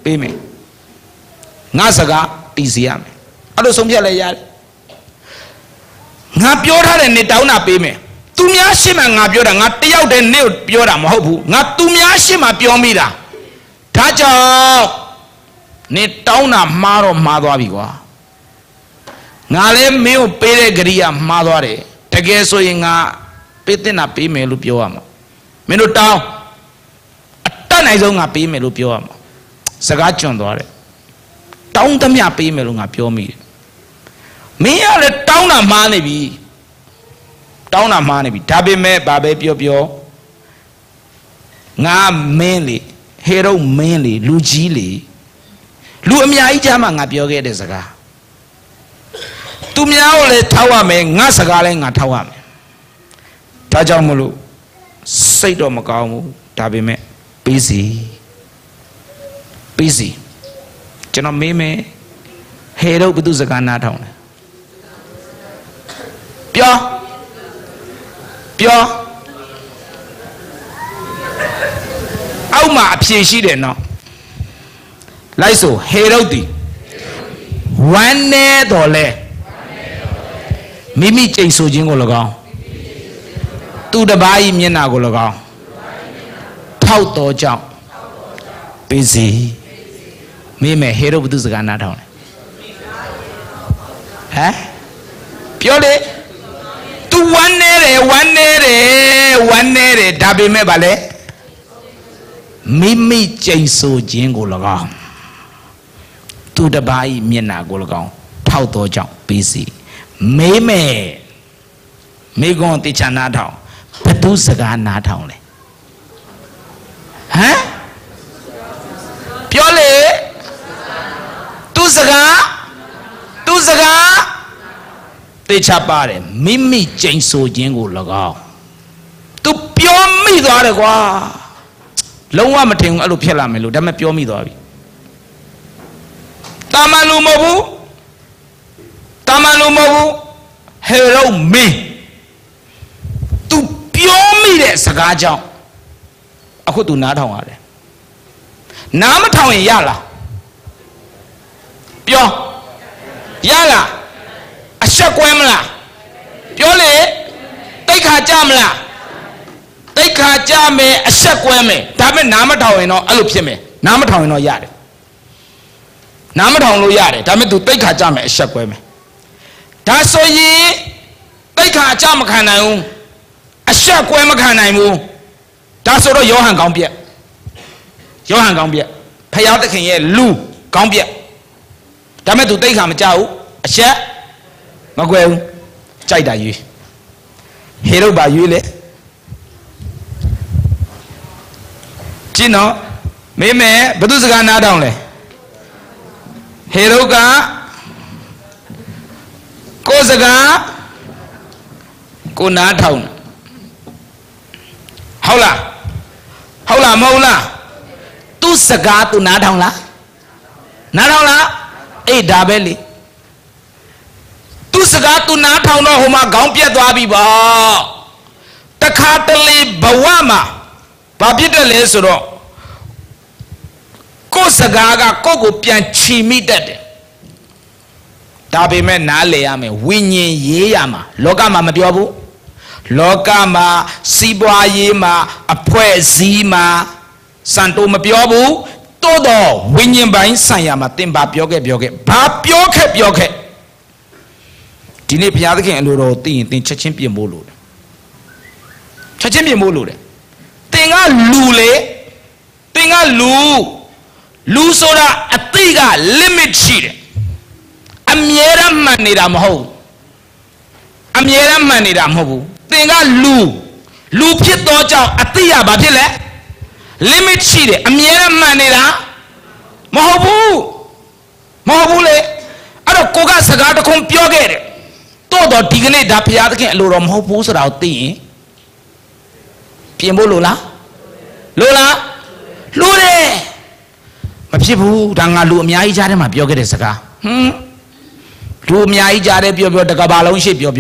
ပေးမယ်ငါစကားတည်စီရမယ်အဲ့လိုဆုံးဖြတ်လဲရတယ်ငါပြောထားတယ်နေတောင်းတာပေးမယ်သူများရှေ့မှာငါပြောတာငါတယောက်တည်းနေပြောတာမဟုတ်ဘူးငါသူများရှေ့မှာပြောမိတာဒါကြောင့်နေတောင်းတာမှားတော့မှားသွားပြီကွာငါလည်းမင်းကိုပေးတဲ့ဂရိယာမှားသွားတယ်တကယ်ဆိုရင်ငါပေးတဲ့နာပေးမယ်လို့ပြောရမှာမင်းတို့တောင်းအတက်နိုင်ဆုံးငါပေးမယ်လို့ပြောရမှာစကားကျွံသွားတယ်တောင်းသမျှပေးမယ်လို့ငါပြောမိတယ်မင်းကလည်းတောင်းတာမှားနေပြီဒါပေမဲ့ဘာပဲပြောငါမင်းလေဟေရုမင်းလေလူကြီးလေလူအများကြီးကြားမှာငါပြောခဲ့တဲ့စကားသူများကိုလည်းထောက်ရမယ်ငါစကားလည်းငါထောက်ရမယ်ဒါကြောင့်မလို့စိတ်တော့မကောင်းဘူးဒါပေမဲ့ပေးစီကျွန်တော်မေးမယ်ဟေရုဘုသူစကားနားထောင်တယ်ပြောအောက်မှာအဖြေရှိတယ်နော်လိုက်ဆိုဟေရုသည်ဝမ်းနေတော်လဲမိမိကျိန်ဆိုခြင်းကို၎င်းသူတစ်ပါး၏မျက်နှာကို၎င်းထောက်တော်ကြောင့်ပေးစီမိမယ်ဟေရုဘုသူစကားနားထောင်တယ်ဟမ်ပြောလေသူဝမ်းနေတယ်ဒါပေမဲ့ဗာလဲမိမိကျိန်ဆိုခြင်းကို၎င်းသူတစ်ပါး၏မျက်နှာကို၎င်းထောက်တော်ကြောင့်ပေးစီမေးမယ်မိကွန်တေချာနားထောင်ဘသူစကားနားထောင်လဲဟမ်ပြောလေသူစကားတေချာပါတယ်မိမိကျိန်ဆိုခြင်းကို၎င်းသူပြောမိသွားတယ်ကွာ လုံးဝမထင်ဘူးအဲ့လိုဖြစ်လာမယ်လို့ဒါမှပြောမိသွားပြီတာမန်လူမဟုတ်ဘူးတာမန်လူမဟုတ်ဘူးဟေရုမင်း तू ပြောမိတဲ့စကားကြောင့်အခု तू နားထောင်ရတယ်နားမထောင်ရင်ရလားပြောရလားအဆက်ကွဲမလားပြောလေတိတ်ခါကြမလားတိတ်ခါကြမယ်အဆက်ကွဲမယ်ဒါပေမဲ့နားမထောင်ရင်တော့အဲ့လိုဖြစ်မယ်နားမထောင်ရင်တော့ရတယ်နားမထောင်လို့ရတယ်ဒါပေမဲ့ तू တိတ်ခါကြမယ်အဆက်ကွဲမယ်ဒါဆိုရင်တိတ်ခါအကြမခံနိုင်ဘူးအဆက်ကွဲမခံနိုင်ဘူးဒါဆိုတော့ယောဟန်ကောင်းပြက်ယောဟန်ကောင်းပြက်ဖယားသခင်ရဲ့လူကောင်းပြက်ဒါမဲ့ तू တိတ်ခါမကြဘူးအဆက်မကွဲဘူးကြိုက်တာရွေးဟေရုပါရွေးလေကြည့်နော်မင်းမဲဘသူစကားနားထောင်လဲဟေရုကကိုစကားကိုနားထောင်ဟုတ်လားဟုတ်လားမဟုတ်လားသူစကားသူနားထောင်လားနားထောင်လားအေးဒါပဲလေသူစကားသူနားထောင်တော့ဟိုမှာခေါင်းပြက်သွားပြီပေါ့တခါတလေဘဝမှာဘာဖြစ်တယ်လဲဆိုတော့ကိုစကားကကိုပြန်ချီမိတတ်တယ်ဒါပေမဲ့နားလေရမယ်ဝိညာဉ်ရေးရမှာလောကမှာမပြောဘူးလောကမှာစီးပွားရေးမှာအဖွဲ့အစည်းမှာစံတိုးမပြောဘူးတိုးတော့ဝိညာဉ်ပိုင်းဆိုင်ရာမှာသင်ဘာပြောခဲ့ဘာပြောခဲ့ဒီနေ့ဘုရားသခင်အလိုတော်သိရင်သင်ချက်ချင်းပြင်ဖို့လို့ချက်ချင်းပြင်ဖို့လို့တယ်သင်ကလူလေသင်ကလူဆိုတာအသိက limit ရှိတယ်အမြဲတမ်းမှန်နေတာမဟုတ်အမြဲတမ်းမှန်နေတာမဟုတ်ဘူးသင်ကလူဖြစ်သောကြောင့်အသိရဘာဖြစ်လဲ limit ရှိတယ်အမြဲတမ်းမှန်နေတာမဟုတ်ဘူးလေအဲ့တော့ကိုကစကားတစ်ခုပြောခဲ့တယ်တော့ဒီကနေ့ဒါဘုရားသခင်အလိုတော်မဟုတ်ဘူးဆိုတာကိုသိရင်ပြင်ဖို့လို့လားလို့တယ်မဖြစ်ဘူးဒါငါလူအများကြီးကြားထဲမှာပြောခဲ့တဲ့စကားလူအများကြီးကြားထဲပြောတကဘာလုံးရှိပြော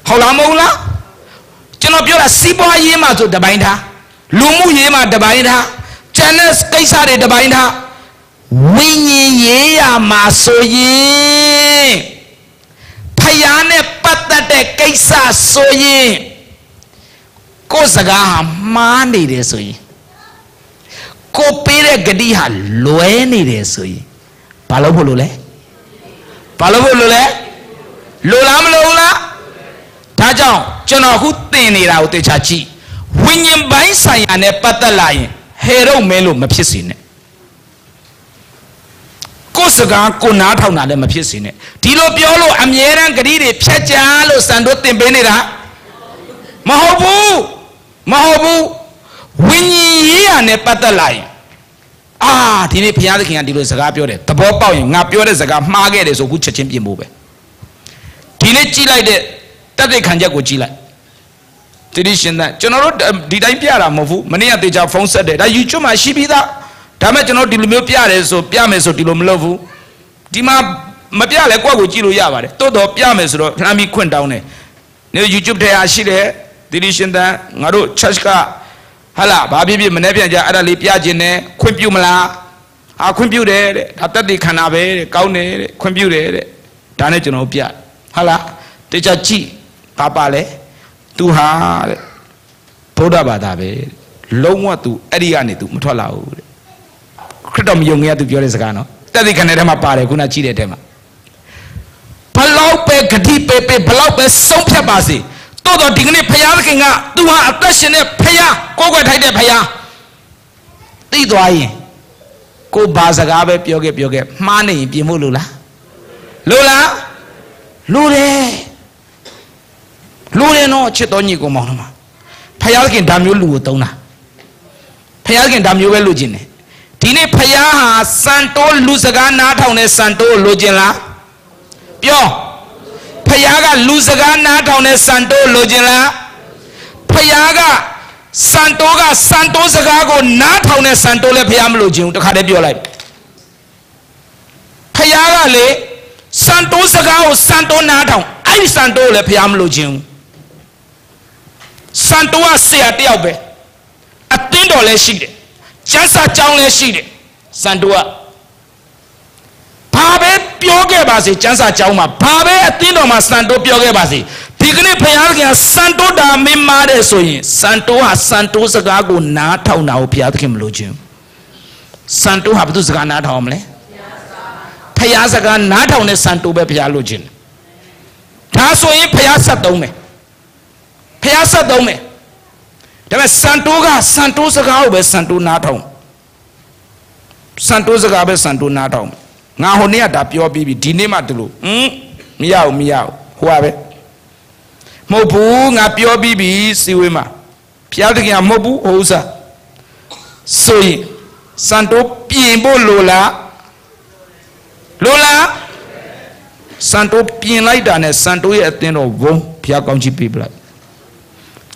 ဟုတ်လားမဟုတ်လားကျွန်တော်ပြောတာစီးပွားရေးမှာဆိုတပိုင်းထားလူမှုရေးမှာတပိုင်းထားကျန်တဲ့ကိစ္စတွေတပိုင်းထားဝိညာဉ်ရေးရမှာဆိုရင်ဖယားနဲ့ပတ်သက်တဲ့ကိစ္စဆိုရင်ကိုယ်စကားဟာမှားနေတယ်ဆိုရင်ကိုပေးတဲ့ဂတိဟာလွဲနေတယ်ဆိုရင်ဘာလို့ဖို့လို့လဲလိုလားမလို့လားဒါကြောင့်ကျွန်တော်အခုသင်နေတာကိုသိချာကြည့်ဝိညာဉ်ပိုင်းဆိုင်ရာနဲ့ပတ်သက်လာရင်ဟေရုမဲလို့မဖြစ်စေနဲ့ကိုယ်စကားကိုနားထောင်တာလည်းမဖြစ်စေနဲ့ဒီလိုပြောလို့အမြဲတမ်းဂတိတွေဖြတ်ကြလို့စံတို့သင်ပေးနေတာမဟုတ်ဘူးဝိညာဉ်ရေးရနဲ့ပတ်သက်လာရင်ဒီနေ့ဘုရားသခင်ကဒီလိုစကားပြောတယ်သဘောပေါက်ရင်ငါပြောတဲ့စကားမှားခဲ့တယ်ဆိုခုချက်ချင်းပြင်ဖို့ပဲဒီနေ့ကြည့်လိုက်တဲ့တက်တဲ့ခံချက်ကိုကြည့်လိုက်တိတိရှင်သန်ကျွန်တော်တို့ဒီတိုင်းပြတာမဟုတ်ဘူးမနေ့ကတေချာဖုန်းဆက်တယ်ဒါ YouTube မှာရှိပြီးသားဒါမဲ့ကျွန်တော်ဒီလိုမျိုးပြတယ်ဆိုပြမယ်ဆိုဒီလိုမလုပ်ဘူးဒီမှာမပြလဲကိုယ့်ကိုကြည့်လို့ရပါတယ်တိုးတော့ပြမယ်ဆိုတော့လှမ်းပြီးခွင့်တောင်းတယ်နေ YouTube ထဲအားရှိတယ်တိတိရှင်သန်ငါတို့ church ကဟာလားဘာဖြစ်မနေ့ပြန်ကြအဲ့ဒါလေးပြခြင်းနဲ့ခွင့်ပြုမလားခွင့်ပြုတယ်တဲ့ဒါတက်တည်ခန္ဓာပဲတဲ့ကောင်းတယ်တဲ့ခွင့်ပြုတယ်တဲ့ဒါနဲ့ကျွန်တော်ပြဟာလားတေချာကြည့်ပါလဲသူဟာတဲ့ဗုဒ္ဓဘာသာပဲလုံးဝသူအဲ့ဒီကနေသူမထွက်လာဘူးတဲ့ခရစ်တော်မယုံငယ်သူပြောတဲ့စကားနော်တက်တည်ခန္ဓာထဲမှာပါတယ်ခုနကြည့်တဲ့ထဲမှာဘလောက်ပဲဂတိပဲဘလောက်ပဲဆုံးဖြတ်ပါစေတော့ဒီကနေ့ဘုရားသခင်ကသူဟာအသက်ရှင်တဲ့ဘုရားကိုယ်ွယ်ထိုက်တဲ့ဘုရားသိသွားရင်ကိုဘာစကားပဲပြောခဲ့မှားနေရင်ပြင်ဖို့လို့လားလိုတယ်နော်ချစ်တော်ညီကိုမောင်တို့မှာဘုရားသခင်ဒါမျိုးလူကိုသုံးတာဘုရားသခင်ဒါမျိုးပဲလူကျင်တယ်ဒီနေ့ဘုရားဟာစံတိုးလူစကားနားထောင်တဲ့စံတိုးလိုချင်လားပြောဖယားကလူစကားနားထောင်တဲ့စံတိုးလိုချင်လားဖယားက စံတိုးကစံတိုးစကားကိုနားထောင်တဲ့စံတိုးလည်းဖျားမလို့ခြင်းတခါတည်းပြောလိုက်ဖျားကလေစံတိုးစကားကိုစံတိုးနားထောင်အဲ့ဒီစံတိုးလည်းဖျားမလို့ခြင်းစံတိုးကဆရာတယောက်ပဲအသင်းတော်လည်းရှိတယ်ကျမ်းစာကျောင်းလည်းရှိတယ်စံတိုးကဘာပဲပြောခဲ့ပါစေကျမ်းစာကျောင်းမှာဘာပဲအသင်းတော်မှာစံတိုးပြောခဲ့ပါစေဒီကနေ့ဖျားခင်စံတိုးတာမင်းမားတဲ့ဆိုရင်စံတိုးဟာစံတိုးစကားကိုနားထောင်တာကိုဖျားခင်မလို့ခြင်းစံတိုးဟာဘယ်သူစကားနားထောင်မလဲဖျားစကားနားထောင်တဲ့စံတိုးပဲဖျားလို့ခြင်းဒါဆိုရင်ဖျားဆက်သုံးမယ်ဖျားဆက်သုံးမယ်ဒါပေမဲ့စံတိုးကစံတိုးစကားကိုပဲစံတိုးနားထောင်စံတိုးစကားပဲစံတိုးနားထောင်ငါဟိုနေ့ကဒါပြောပြီးပြီဒီနေ့မှတူလို့မရဘူးဟိုပါပဲမဟုတ်ဘူးငါပြောပြီးပြီစီဝေးမှာဖျားတခင်မဟုတ်ဘူးဟိုဥစားဆိုရင်စံတိုးပြင်ဖို့လိုလားစံတိုးပြင်လိုက်တာနဲ့စံတိုးရဲ့အသင်းတော်ဘုံဖျားကောင်းချီးပေးပလိုက်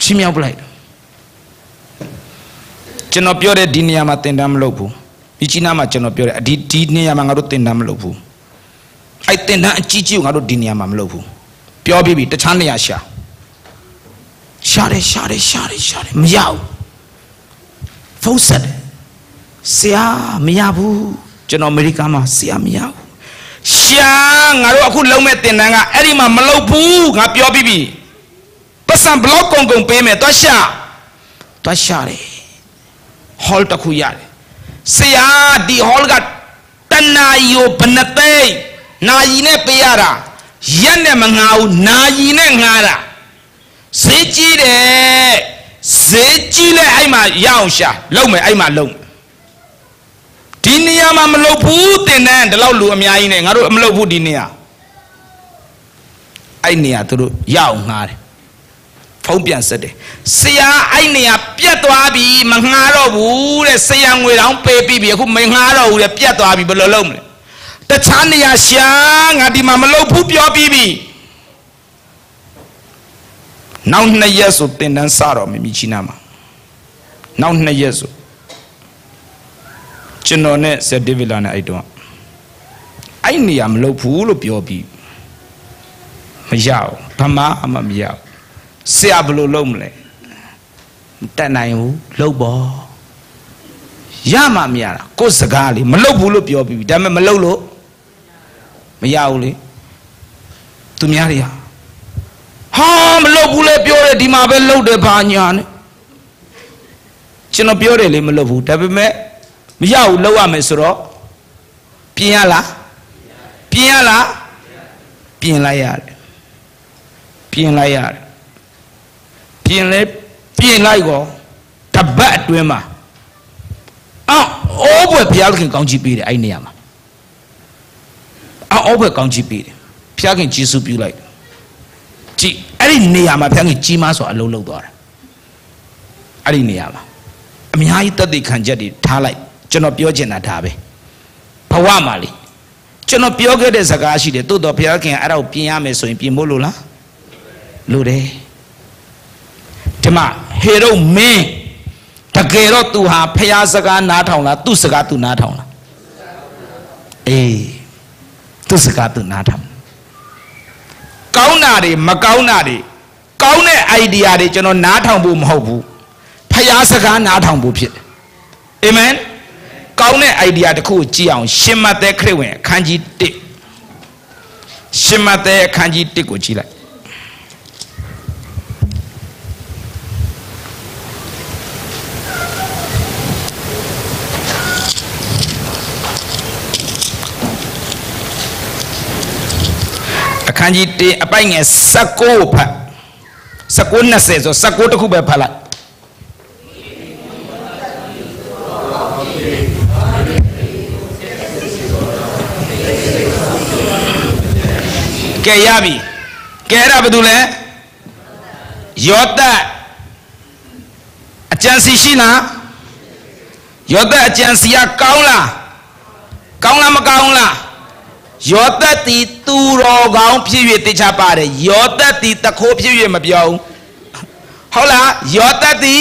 ချီးမြှောက်ပလိုက်ကျွန်တော်ပြောတဲ့ဒီနေရာမှာတင်တမ်းမလုပ်ဘူးဒီချီနာမှာကျွန်တော်ပြောတယ်ဒီနေရာမှာငါတို့တင်တမ်းမလုပ်ဘူးအဲ့တင်တမ်းအကြီးကြီးကိုငါတို့ဒီနေရာမှာမလုပ်ဘူးပြောပြီးပြီတခြားနေရာရှာတယ်မရဘူးဖုန်းဆက်တယ်ဆရာမရဘူးကျွန်တော်အမေရိကန်မှာဆရာမရဘူးရှာငါတို့အခုလုံးမဲ့တင်တန်းကအဲ့ဒီမှာမလုပ်ဘူးငါပြောပြီးပြီပတ်စံဘလော့ကုန်ပေးမယ်တွားရှာတယ်ဟောလ်တစ်ခုရတယ်ဆရာဒီဟောလ်ကတနာယိုဘနသိန်းနာယီနဲ့ပေးရတာရက်နဲ့မငါဘူးနာယီနဲ့ငါတာဈေးကြီးတယ်ဈေးကြီးလဲအဲ့မှာရအောင်ရှာလုံးမယ်အဲ့မှာလုံးဒီနေရာမှာမလုပ်ဘူးတင်တန်းဒီလောက်လူအများကြီးနဲ့ငါတို့မလုပ်ဘူးဒီနေရာအဲ့နေရာသူတို့ရအောင်ငှားတယ်ဖုံးပြန်ဆက်တယ်ဆရာအဲ့နေရာပြတ်သွားပြီမငှားတော့ဘူးတဲ့ဆရာငွေတောင်ပေးပြီးပြီအခုမငှားတော့ဘူးတဲ့ပြတ်သွားပြီဘယ်လိုလုပ်မလဲတခြားနေရာရှာငါဒီမှာမလုပ်ဘူးပြောပြီးပြီနောက်2ရက်ဆိုတင်တန်းစတော့မြချီနာမှာနောက်2ရက်ဆိုကျွန်တော်နဲ့ဆက်ဒေးဗစ်လာနဲ့အဲ့တော့အဲ့နေရာမလုပ်ဘူးလို့ပြောပြီးမရဘူးဘာမှမရဘူးဆရာဘယ်လိုလုပ်မလဲတတ်နိုင်ဘူးလုပ်ပေါ့ရမှမရတာကိုယ်စကားလေမလုပ်ဘူးလို့ပြောပြီးဒါပေမဲ့မလုပ်လို့မရဘူးလေသူများတွေဟာမလုပ်ဘူးလေပြောတယ်ဒီမှာပဲလုပ်တယ်ဘာညာနဲ့ကျွန်တော်ပြောတယ်လေမလုပ်ဘူးဒါပေမဲ့မရဘူးလုပ်ရမယ်ဆိုတော့ပြင်ရလားပြင်လိုက်ရတယ်ပြင်လိုက်ကောတပတ်အတွင်းမှာအိုးဘွယ်ဘုရားခင်ကောင်းချီးပေးတယ်အဲ့နေရာမှာအိုးဘွယ်ကောင်းချီးပေးတယ်ဘုရားခင်ကျေးဇူးပြုလိုက်ကြည်အဲ့ဒီနေရာမှာဘုရားခင်ကြီးမားစွာအလုံးလုံးသွားတယ်အဲ့ဒီနေရာမှာအများကြီးသက်သေခံချက်တွေထားလိုက်ကျွန်တော်ပြောချင်တာဒါပဲဘဝမှာလေကျွန်တော်ပြောခဲ့တဲ့စကားရှိတယ်တိုးတော့ဘုရားခင်အဲ့ဒါကိုပြင်ရမယ်ဆိုရင်ပြင်ဖို့လို့လားလို့တယ်ဒီမှာဟေရုမင်းတကယ်တော့သူဟာဖျားစကားနားထောင်လားသူ့စကားသူနားထောင်လားအေးသူ့စကားသူနားထောင်ကောင်းတာတွေမကောင်းတာတွေကောင်းတဲ့ idea တွေကျွန်တော်နားထောင်ဖို့မဟုတ်ဘူးဖျားစကားနားထောင်ဖို့ဖြစ်တယ်အာမင်ကောင်းတဲ့ idea တစ်ခုကိုကြည့်အောင်ရှင်မဿဲခရစ်ဝင်အခန်းကြီး1ရှင်မဿဲအခန်းကြီး1ကိုကြည့်လိုက်အခန်းကြီး1အပိုင်ငယ်19ကိုဖတ်19:20ဆို19တခုပဲဖတ်လိုက်ကဲရပြီကဲအဲ့ဒါဘာတူလဲယောသတ်အကျံစီရှိလားယောသတ်အကျံစီကကောင်းလားမကောင်းလားယောသတ်တီသူတော်ကောင်းဖြစ်၍တေချာပါတယ်ယောသတ်တီတခိုးဖြစ်၍မပြောဘူးဟုတ်လားယောသတ်တီ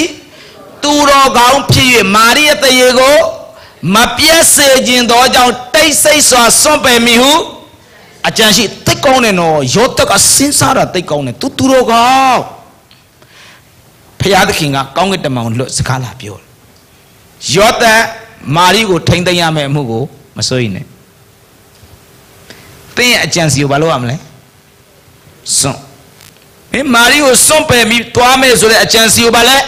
သူတော်ကောင်းဖြစ်၍မာရိရဲ့တရေကိုမပြတ်စေခြင်းသောကြောင့်တိတ်ဆိတ်စွာစွန့်ပယ်မိဟုအကြံရှိတိတ်ကောင်းတယ်နော်ယောသက်ကစဉ်းစားတာတိတ်ကောင်းတယ်သူတော်ကောင်းဖျားသခင်ကကောင်းကင်တမန်ကိုလွတ်စကားလာပြောယောသက်မာရိကိုထိမ့်သိမ်းရမယ့်အမှုကိုမစိုးရိမ်နဲ့တင်းရဲ့အကြံစီကိုဘာလို့ရမလဲစွန့်မင်းမာရိကိုစွန့်ပယ်ပြီးသွားမယ်ဆိုတဲ့အကြံစီကိုဘာလဲ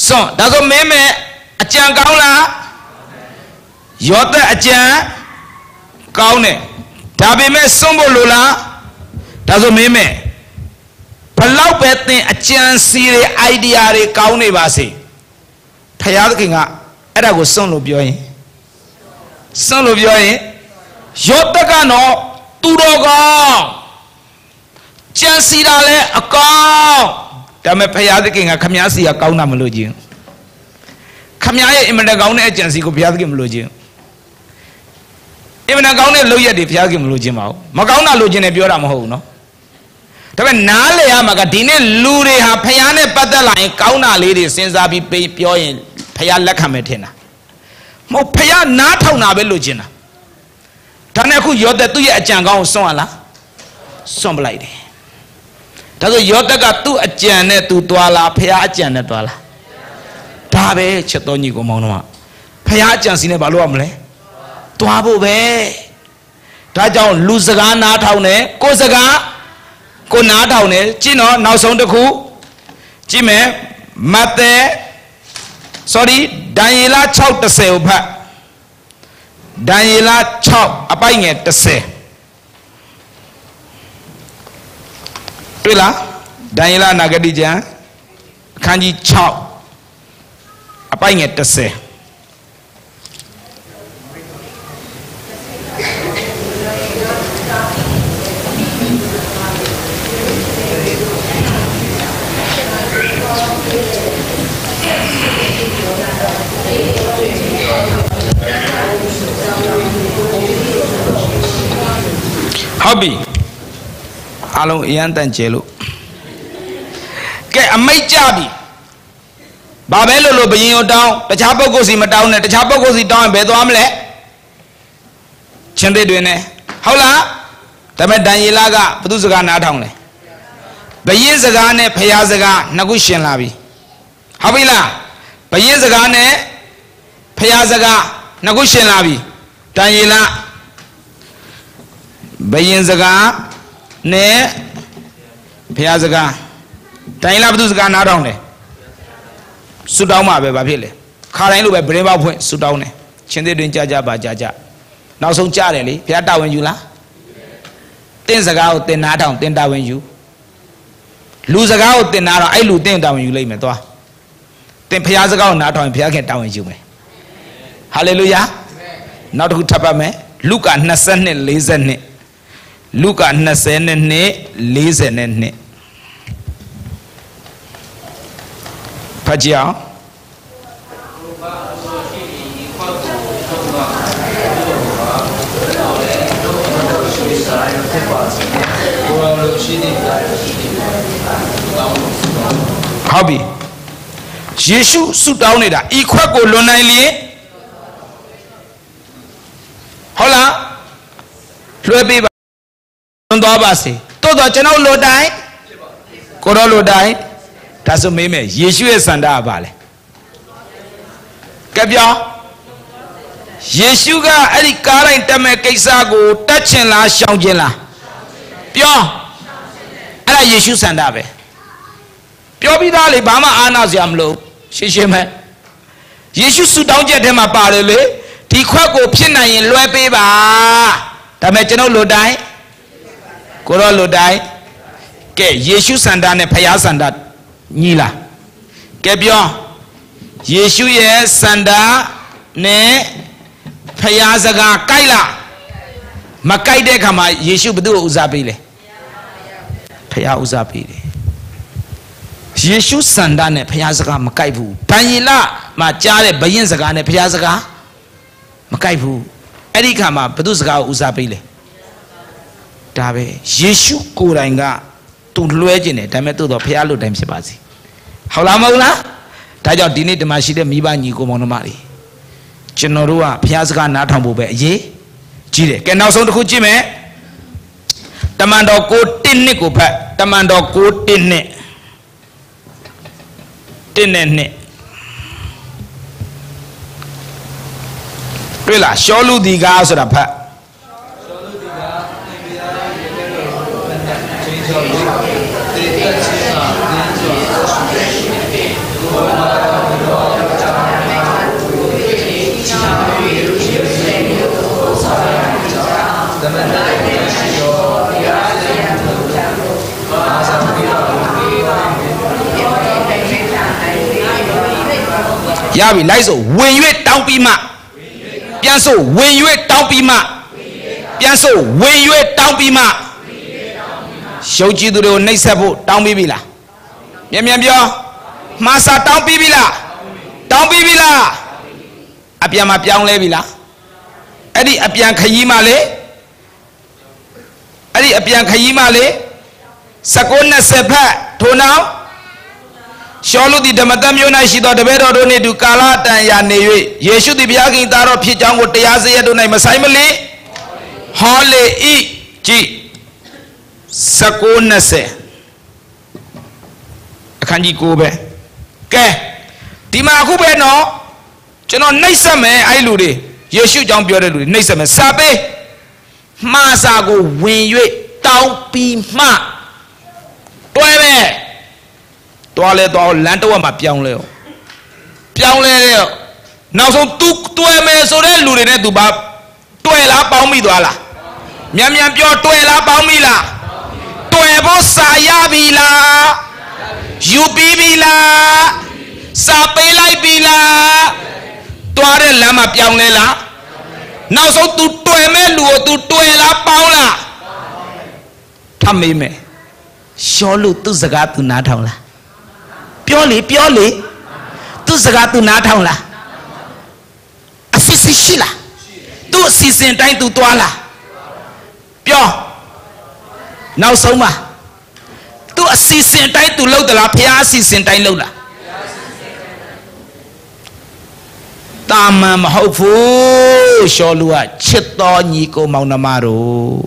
စွန့်ဒါဆိုမင်းမဲ့အကြံကောင်းလားယောသက်အကြံကောင်းတယ်ဒါပေမဲ့စွန့်ဖို့လိုလားဒါဆိုမင်းမဲ့ဘလောက်ပဲသင်အကြံစီတွေ idea တွေကောင်းနေပါစေဖယားသခင်ကအဲ့ဒါကိုစွန့်လို့ပြောရင်ယောသက်ကနော်သူတော်ကောင်းကြံစီတာလဲအကောင်းဒါပေမဲ့ဖယားသခင်ကခမည်းစီကကောင်းတာမလို့ခြင်းခမည်းရဲ့အင်မတန်ကောင်းတဲ့အကြံစီကိုဖယားသခင်မလို့ခြင်းအင်မတန်ကောင်းတဲ့လုပ်ရက်တွေဖယားသခင်မလို့ခြင်းပါဘူးမကောင်းတာလို့ခြင်းနဲ့ပြောတာမဟုတ်ဘူးနော်ဒါပေမဲ့နားလေရမှာကဒီနေ့လူတွေဟာဖယားနဲ့ပတ်သက်လာရင်ကောင်းတာလေးတွေစဉ်းစားပြီးပြောရင်ဖယားလက်ခံမယ်ထင်တာမဟုတ်ဖယားနားထောင်တာပဲလို့ခြင်းတာဒါနဲ့အခုယောသက်သူ့ရဲ့အကြံကောင်းကိုစွန့်ရလားစွန့်ပလိုက်တယ်ဒါဆိုယောသက်ကသူ့အကြံနဲ့သူသွားလားဖယားအကြံနဲ့သွားလားဒါပဲချက်တော်ညီကိုမောင်းတော့ဖယားအကြံစီနဲ့ဘာလို့ရမလဲသွားဖို့ပဲဒါကြောင့်လူစကားနားထောင်တယ်ကိုယ်စကားကိုနားထောင်တယ်ကြည့်နော်နောက်ဆုံးတစ်ခုကြည့်မယ်မဿဲဒံယေလ 6:10 ကိုဖတ်ဒံယေလ 6 အပိုက်ငယ် 10တွေ့လားဒံယေလနာဂတိကျမ်းအခန်းကြီး 6 အပိုက်ငယ် 10ဟုတ်ပြီအားလုံးအရန်တန်ကျဲလို့ကဲအမိတ်ကြပြီဘာပဲလို့ဘယင်ရောတောင်းတခြားပုဂ္ဂိုလ်စီမတောင်းနဲ့တခြားပုဂ္ဂိုလ်စီတောင်းရင်ဘယ်သွားမလဲချင်းသေးတွင်နဲ့ဟုတ်လားဒါပေမဲ့ဒံယေလကဘသူစကားနားထောင်လဲဘယင်စကားနဲ့ဖယားစကားနှစ်ခုရှင်လာပြီဟုတ်ပြီလားဘယင်စကားနဲ့ဖယားစကားနှစ်ခုရှင်လာပြီဒံယေလဘယင်စကားနဲ့ဖယားစကားဒံယေလဘသူစကားနားထောင်လဲဆူတောင်းမှာပဲဘာဖြစ်လဲခါတိုင်းလိုပဲဗရင်ပေါက်ဖွင့်ဆူတောင်းတယ်ချင်းသေးတွင်ကြပါကြနောက်ဆုံးကြားတယ်လေဘုရားတာဝန်ယူလားတင်းစကားကိုတင်နာထောင်တင်တာဝန်ယူလူစကားကိုတင်နာတော့အဲ့လူတင်တာဝန်ယူလိုက်မယ်သွားတင်ဘုရားစကားကိုနားထောင်ရင်ဘုရားခင်တာဝန်ယူမယ်ဟာလေလုယာနောက်တစ်ခုထပ်ပါမယ်လုကာ22:42လုကာ22:42ဖတ်ကြည့်အောင်ဟုတ်ပြီယေရှုဆုတောင်းနေတာဤခွက်ကိုလွန်နိုင်လျင်ဟုတ်လားလွှဲပေးပါလွန်သွားပါစေတိုးတော့ကျွန်တော်လိုတိုင်းကိုရောလိုတိုင်းဒါဆိုမေးမယ်ယေရှုရဲ့စန္ဒကဘာလဲကဲပြောယေရှုကအဲ့ဒီကားတိုင်းတက်မဲ့ကိစ္စကိုတက်ချင်လားရှောင်ချင်လားပြောအဲ့ဒါယေရှုစန္ဒပဲပြောပြီးသားလေဘာမှအာနာစရာမလိုရှင်းရှင်းပဲယေရှုဆုတောင်းချက်ထဲမှာပါတယ်လေဒီခွက်ကိုဖြစ်နိုင်ရင်လွှဲပေးပါဒါပေမဲ့ကျွန်တော်လိုတိုင်းကိုရောလိုတိုင်းကဲယေရှုစန္ဒနဲ့ဖယားစန္ဒညီလားကဲပြောယေရှုရဲ့စန္ဒနဲ့ဖယားစကားကြိုက်လားမကြိုက်တဲ့ခါမှာယေရှုဘသူ့ကိုဦးစားပေးလဲဖယားဦးစားပေးတယ်ယေရှုစန္ဒနဲ့ဖယားစကားမကြိုက်ဘူးဒံယေလမှာကြားတဲ့ဘယင်စကားနဲ့ဖယားစကားမကြိုက်ဘူးအဲ့ဒီခါမှာဘသူ့စကားကိုဦးစားပေးလဲဒါပဲယေရှုကိုယ်တိုင်ကသူလွှဲခြင်းတယ်ဒါပေမဲ့သူ့တော့ဖယားလိုတိုင်းဖြစ်ပါစေဟုတ်လားမဟုတ်လား ဒါကြောင့်ဒီနေ့ဓမ္မရှိတဲ့မိဘညီကိုမောင်နှမတွေကျွန်တော်တို့ကဘုရားစကားနားထောင်ဖို့ပဲအရေးကြီးတယ်ကဲနောက်ဆုံးတစ်ခုကြည့်မယ်တမန်တော်9 1 2ကိုဖတ်တမန်တော်9 1 2 တွေ့လားရှောလူဒီကားဆိုတာဖတ်ရပြီလိုက်ဆိုဝင်၍တောင်းပြီးမှပြန်ဆိုဝင်၍တောင်းပြီးမှပြန်ဆိုဝင်၍တောင်းပြီးမှရှုပ်ကြည့်သူတွေကိုနှိပ်စက်ဖို့တောင်းပြီးပြီလားမြန်မြန်ပြောမှားစာတောင်းပြီးပြီလားတောင်းပြီးပြီလားအပြန်မှာပြောင်းလဲပြီလားအဲ့ဒီအပြန်ခရီးမှလေအဲ့ဒီအပြန်ခရီးမှလေ19-20ဖက်ထို့နောက်ရှောလူသည်ဓမ္မတမျိုး၌ရှိသောတပည့်တော်တို့နှင့်တူကာလတန်ရာနေ၍ယေရှုသည်ဘုရားခင်သားတော်ဖြစ်ကြောင်းကိုတရားစရက်တို့၌မဆိုင်မလီဟောလေဤကြည်19-20အခန်းကြီး9ပဲကဲဒီမှာအခုပဲနော်ကျွန်တော်နှိပ်စက်မယ်အဲ့လူတွေယေရှုကြောင့်ပြောတဲ့လူတွေနှိပ်စက်မယ်စာပေးမှားစာကိုဝင်၍တောင်းပြီးမှတွဲပဲတွားလဲတွားလမ်းတော့မှပြောင်းလဲတဲ့နောက်ဆုံး तू တွဲမယ်ဆိုတဲ့လူတွေနဲ့ तू ဘာတွဲလားပေါင်းမိသွားလားမြန်မြန်ပြောတွဲလားပေါင်းမိလားတွဲဖို့စာရပြီလားယူပြီးပြီလားစာပေးလိုက်ပြီလားတွားတဲ့လမ်းမှာပြောင်းလဲလားနောက်ဆုံး तू တွဲမဲ့လူကို तू တွဲလားပေါင်းလားထမေးမယ်ရှောလို့သူ့စကား तू နားထောင်လားပြောလေသူစကား तू နားထောင်လားအစစ်စစ်ရှိလားသူအစီစဉ်တိုင်း तू သွားလားပြောနောက်ဆုံးပါ तू အစီစဉ်တိုင်း तू လုပ်သလားဖះအစီစဉ်တိုင်းလုပ်လားတာမန်မဟုတ်ဘူးရှောလူကချစ်တော်ညီကိုမောင်နှမတို့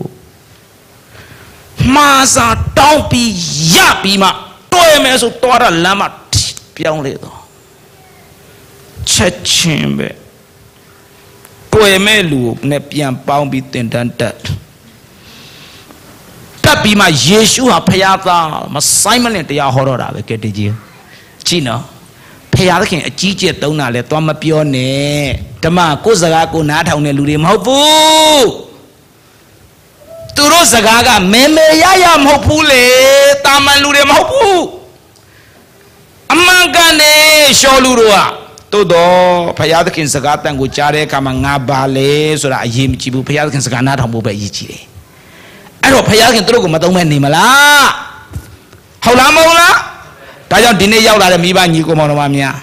မှားစာတောင်းပြီးရပြီးမှတွဲမယ်ဆိုတွားတာလမ်းမှာပြောင်းလေတော့ချက်ချင်းပဲတွဲမဲ့လူနဲ့ပြန်ပေါင်းပြီးတင်တန်းတက်ပြီးမှယေရှုဟာဖခင်သားမဆိုင်မလင်တရားဟောတော့တာပဲကဲတကြီးကြည့်နော်ဖခင်အကြီးကျယ်သုံးတာလဲသွားမပြောနဲ့ဓမ္မကိုစကားကိုနားထောင်တဲ့လူတွေမဟုတ်ဘူးသူတို့စကားကမဲမဲရမဟုတ်ဘူးလေတာမန်လူတွေမဟုတ်ဘူးအမှန်ကန်နေရှောလူတို့ကတိုးတော့ဖခင်စကားတန်ကိုကြားတဲ့အခါမှာငါပါလေဆိုတာအရေးမကြီးဘူးဖခင်စကားနားထောင်ဖို့ပဲအရေးကြီးတယ်အဲ့တော့ဖခင်သူတို့ကိုမသုံးမဲ့နေမလားဟုတ်လားမဟုတ်လားဒါကြောင့်ဒီနေ့ရောက်လာတဲ့မိဘညီကိုမောင်နှမများ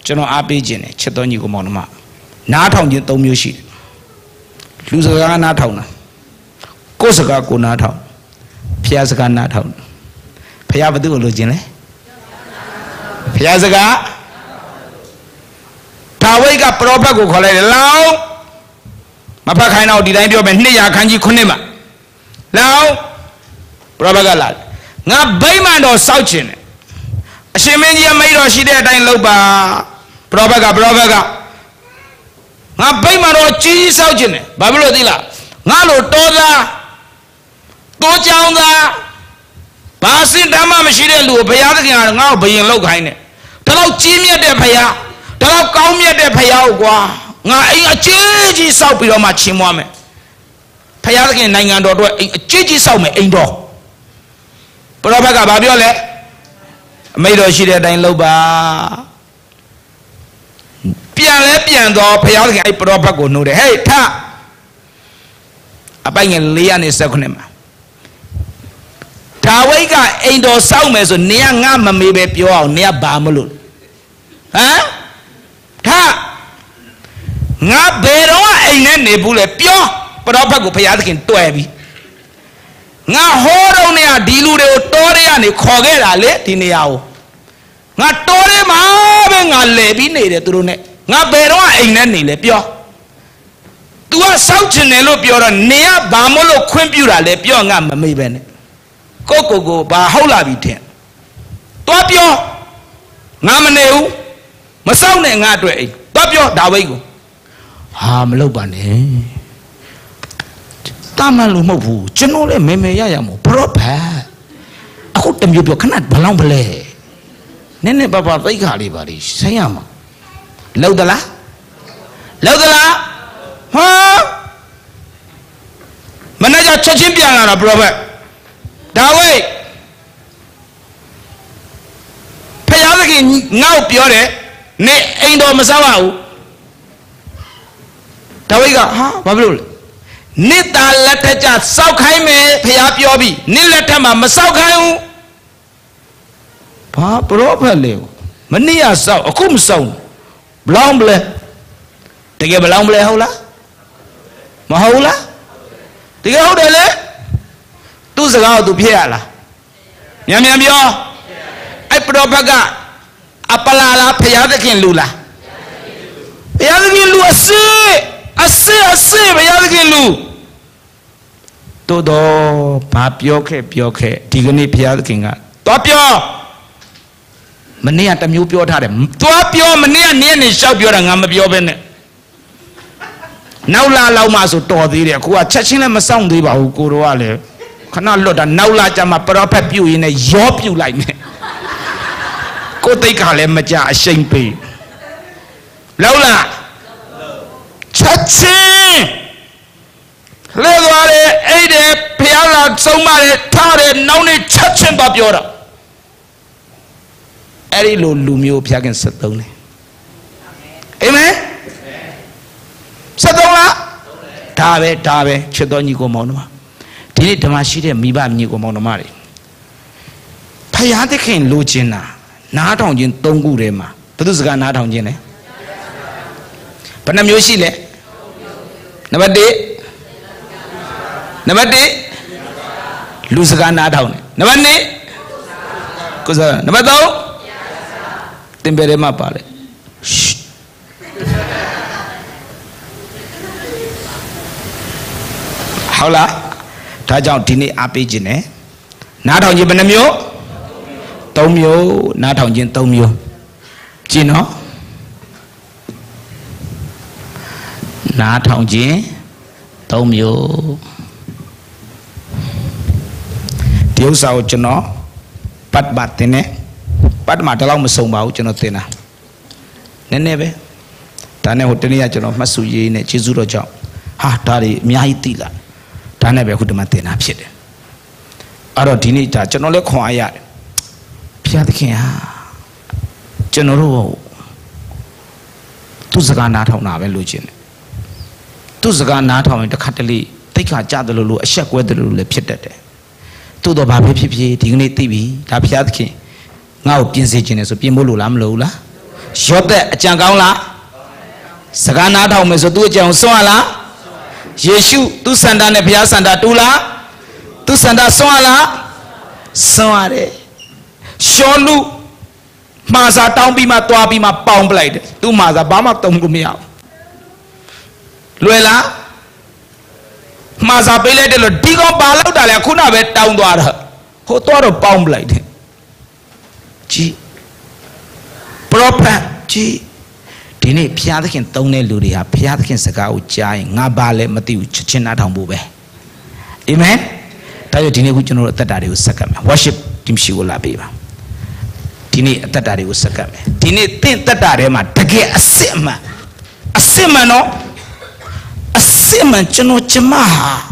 ကျွန်တော်အားပေးခြင်းနဲ့ချစ်တော်ညီကိုမောင်နှမနားထောင်ခြင်း၃မျိုးရှိတယ်လူစကားနားထောင်တာကိုယ်စကားကိုနားထောင်ဖခင်စကားနားထောင်ဖခင်ဘယ်သူ့ကိုလိုချင်လဲဖခင်စကားဒါဝိဒ်ကပရောဖက်ကိုခေါ်လိုက်တယ်လောင်းမဖတ်ခိုင်းတော့ဒီတိုင်းပြောမယ်200ခန်းကြီး9မှာလောင်းပရောဖက်ကလာငါဗိမာန်တော်စောက်ခြင်းတယ်အရှင်မင်းကြီးအမိန့်တော်ရှိတဲ့အတိုင်းလုပ်ပါပရောဖက်ကငါဗိမာန်တော်ကြီးစောက်ခြင်းတယ်ဘာဖြစ်လို့သိလားငါလိုတော်သားတိုးကြောင်သားဘာစင်တမ်းမှမရှိတဲ့လူကိုဘုရားသခင်ကငါ့ကိုဘယင်လောက်ခိုင်းတယ်ဒါတော့ကြီးမြတ်တဲ့ဘုရားဒါတော့ကောင်းမြတ်တဲ့ဘုရားကိုကွာငါအိမ်အကြီးကြီးစောက်ပြီးတော့မှချီးမွမ်းမယ်ဖခင်သခင်နိုင်ငံတော်အတွက်အိမ်အကြီးကြီးစောက်မယ်အိမ်တော်ပရောဖက်ကဘာပြောလဲအမိန့်တော်ရှိတဲ့အတိုင်းလုပ်ပါပြန်တော့ဖခင်သခင်အဲ့ပရောဖက်ကိုနှိုးတယ်ဟေးထအပိုင်ငယ်419မှာဒါဝိဒ်ကအိမ်တော်စောက်မယ်ဆိုနေကငါမမေးပဲပြောအောင်နေကဘာမလို့ဟမ်ထငါဘယ်တော့အိမ်နဲ့နေဘူးလေပြောပရောဖက်ကိုဘုရားသခင်တွဲပြီငါဟောတော့နေရဒီလူတွေကိုတောထဲကနေခေါ်ခဲ့တာလေဒီနေရာကိုငါတောထဲမှာ ngà lệ bí này để tụi này ngà bè đó anh nên này lệ pio tua sáu chân này lo pio rồi nè bà mô lo khuyên pio là lệ pio ngà mà mày bên này cô bà hậu là bị thiệt tua pio ngà mà nêu mà sau này ngà tuổi tua pio đào ấy mà lâu bà này ta mà lo màu vụ chân nó lên mày ya màu pro pa aku tầm yêu pio khăn bà long bà lệ nên bà thấy cả đi bà đi say à mà lâu đó là hả mà nãy giờ cho chim biển là bro vậy đào ấy phải giáo cái ngao biểu đấy nè anh đồ mà sao bảo đào ấy cả hả bà biết rồi nè ta lật thế cha sao khai mẹ phải giáo biểu bị nè lật thế mà sao khai u bà bro phải liệu mà nè à sao cũng sao long ble thì cái long ble hậu lá mà hậu lá thì cái hậu đây lấy tu sửa ao tu phê là nhắm nhớ ai pro baga apala la phê cái kia lù là phê cái kia lù ase phê cái kia lù tu đó bà biểu khe thì cái này phê cái kia ngã to biểu mình nè tầm yêu biểu thà đấy to biểu mình nè sao biểu là ngắm biểu bên này nấu la lâu mà số to gì đấy, cô à chắc chắn là mà xong thì bảo cô đó là, khả năng lột đàn nấu la cho mà prophet biểu này gió biểu lại này, cô thấy cả lên mà chả sinh bị, lâu là, chắc chắn, lấy qua đấy, ấy đấy, bây giờ là sống mà đấy, thà đấy nấu này chắc chắn bảo biểu đó, ấy lù miêu bây giờ cái sự đâu này, amen. sao đâu là ta về chuyện đó như cô mong nó mà thì này thằng sĩ đấy mi ba như cô mong nó mà đấy phải hạt cái lô chín à ná thòng chín tông cú đấy mà tôi cứ cái ná thòng chín này phần năm nhiêu xí đấy nãy bắt lú cái ná thòng này nãy bắt có sao nãy bắt đâu tìm về đấy mà bảo đấy hậu là ta chọn thì này áp ý gì nè ná thòng gì bên miếu tông miếu ná thòng gì tông miếu chi nó ná thòng gì tông miếu thiếu sao cho nó bắt bạt thế này bắt mà ta long một sông báo cho nó thế nào nên nè bé ta này hotel này cho nó mất suy gì này chỉ du rồi chọn ha ta đi miai tì là ta này bé hút mà tiền áp chết đấy, ở đó thì này ta cho nó lấy khoai à, phía thế kia, cho nó rồi, tu sửa nát thòng nào bên lối trên, tu sửa nát thòng mình ta khát đi, tất cả cha đồ lúa, sẹo quay đồ lúa chết đấy, tu đồ bà phía thì cái này tivi, ta phía thế kia, ngao tiền gì trên này số tiền mua lúa làm lúa là, short đấy, chẳng cao là, sửa nát thòng mình số tu chẳng xóa là. Yesu tu sanda ne bia sanda tu la tu sanda soa la soa đấy sholu mà ra tao bị mà toa bị mà bong lại đấy tu mà ra bám mà tông cũng miao lùi lá mà ra bị lại đấy là đi con bà lâu đã là khu nào về tông toa rồi họ toa rồi bong lại đấy chi prophet chi thì này phía thế kia tông này lười à phía thế kia sẽ có trái ngã ba lệ mà tiêu chân ná thòng bù bè amen tại vì thì này cũng cho nó tất cả đều sắc cảm worship team siêu là bì vào thì này tất cả đều sắc cảm thì này tên tất cả đều mà đặc biệt ase mà cho nó chấm à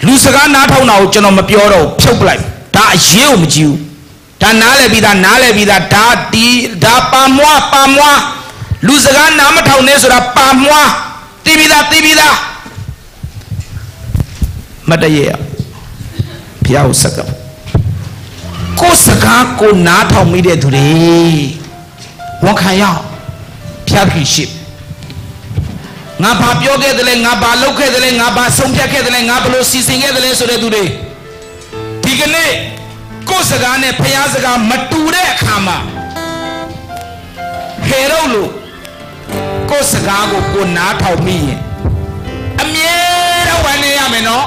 lu sắc ná thòng nào cho nó mà biểu đâu phiêu lại ta dễ mà chịu ta ná lệ bì ta ta đi ta pa mua lu saka nam thòng này rồi là pa mua tivi da mất đây phiêu saka cô saka cô ná thòng mi để thôi đi quăng khai nhau phiêu kỳ ship ngã bà biểu cái đấy ngã bà lâu cái đấy ngã bà sống cái đấy ngã bà lô xì xinh cái đấy rồi đấy thôi thì cái này cô saka này phiêu saka mất tu đấy khám mà တော့လို့ကိုယ်စကားကိုကိုနားထောင်မိရင်အမြဲတမ်းဝမ်းနေရမယ်နော်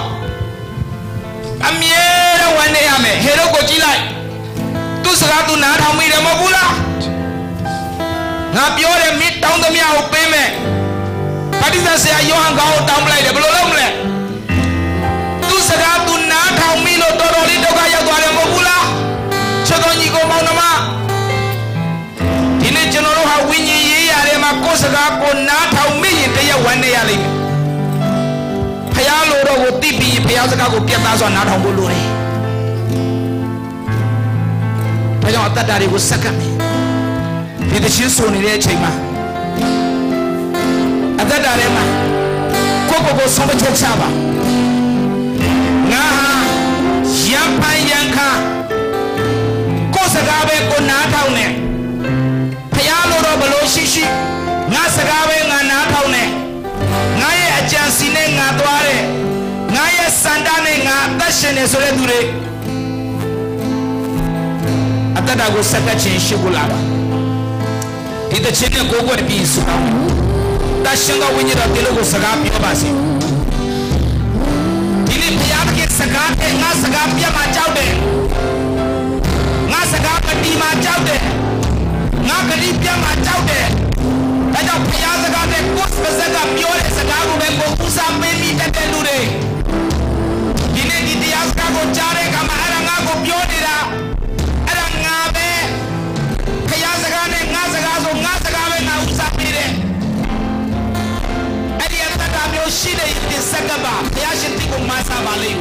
အမြဲတမ်းဝမ်းနေရမယ်ဟေတော့ကိုကြည့်လိုက်သူစကားသူနားထောင်မိတယ်မဟုတ်ဘူးလားငါပြောတယ်မင်းတောင်းသမျှကိုပေးမယ်ဗတ္တိဇဆရာယောဟန်ကောင်းကိုတောင်းပလိုက်တယ်ဘယ်လိုလုပ်မလဲသူစကားသူနားထောင်မိလို့တော်တော်လေးဒုက္ခရောက်သွားတယ်မဟုတ်ဘူးလားချက်တော်ညီကိုမောင်နှမဒီနေ့ကျွန်တော်တို့ဟာဝိညာဉ်ရေးရတယ်မှာကိုယ်စကားကိုနားထောင်မိရင်တရက်ဝမ်းနေရလိမ့်မယ်ဖယားလိုတော့ကိုသိပြီးဖယားစကားကိုပြတ်သားစွာနားထောင်ဖို့လိုတယ်ဒါကြောင့်အတ္တတွေကိုစက္ကပ်မယ်ဒီတခြင်းဆိုနေတဲ့အချိန်မှာအတ္တတွေမှာကိုဆုံးမချက်ချပါငါဟာရံပိုင်ရံခါကိုစကားပဲကိုနားထောင်နေဖယားလိုတော့ဘလို့ရှိငါစကားပဲငါနားထောင်နေငါရဲ့အကြံစီနဲ့ငါသွားတယ်ငါရဲ့စန္ဒနဲ့ငါအသက်ရှင်နေဆိုတဲ့သူတွေအတ္တကိုစက္ကပ်ခြင်းရှိကိုလာပါဒီတခြင်းနဲ့ကိုယ်ကိုယ်ပြီးဆိုတရှင်ကဝိညာဉ်တော်ဒီလိုကိုစကားပြောပါစေဒီနေ့ဘုရားရဲ့စကားနဲ့ငါစကားပြမှာကြောက်တယ်ငါစကားပတိမှာကြောက်တယ်ငါဂတိပြမှာကြောက်တယ်ဒါကြောင့်ဘုရားစကားနဲ့ကိုယ်စကားပြောတဲ့စကားကိုပဲကိုဦးစားပေးပြီးတတ်တဲ့လူတွေဒီနေ့ဒီတရားစကားကိုကြားတဲ့အခါမှာအဲ့ဒါငါကိုပြောနေတာအဲ့ဒါငါပဲဘုရားစကားနဲ့ငါစကားဆိုငါစကားပဲငါဦးစားပေးတယ်မျိုးရှိတဲ့ဒီစက္ကပါဘုရားရှင်တိကိုမဆာပါလိမ့်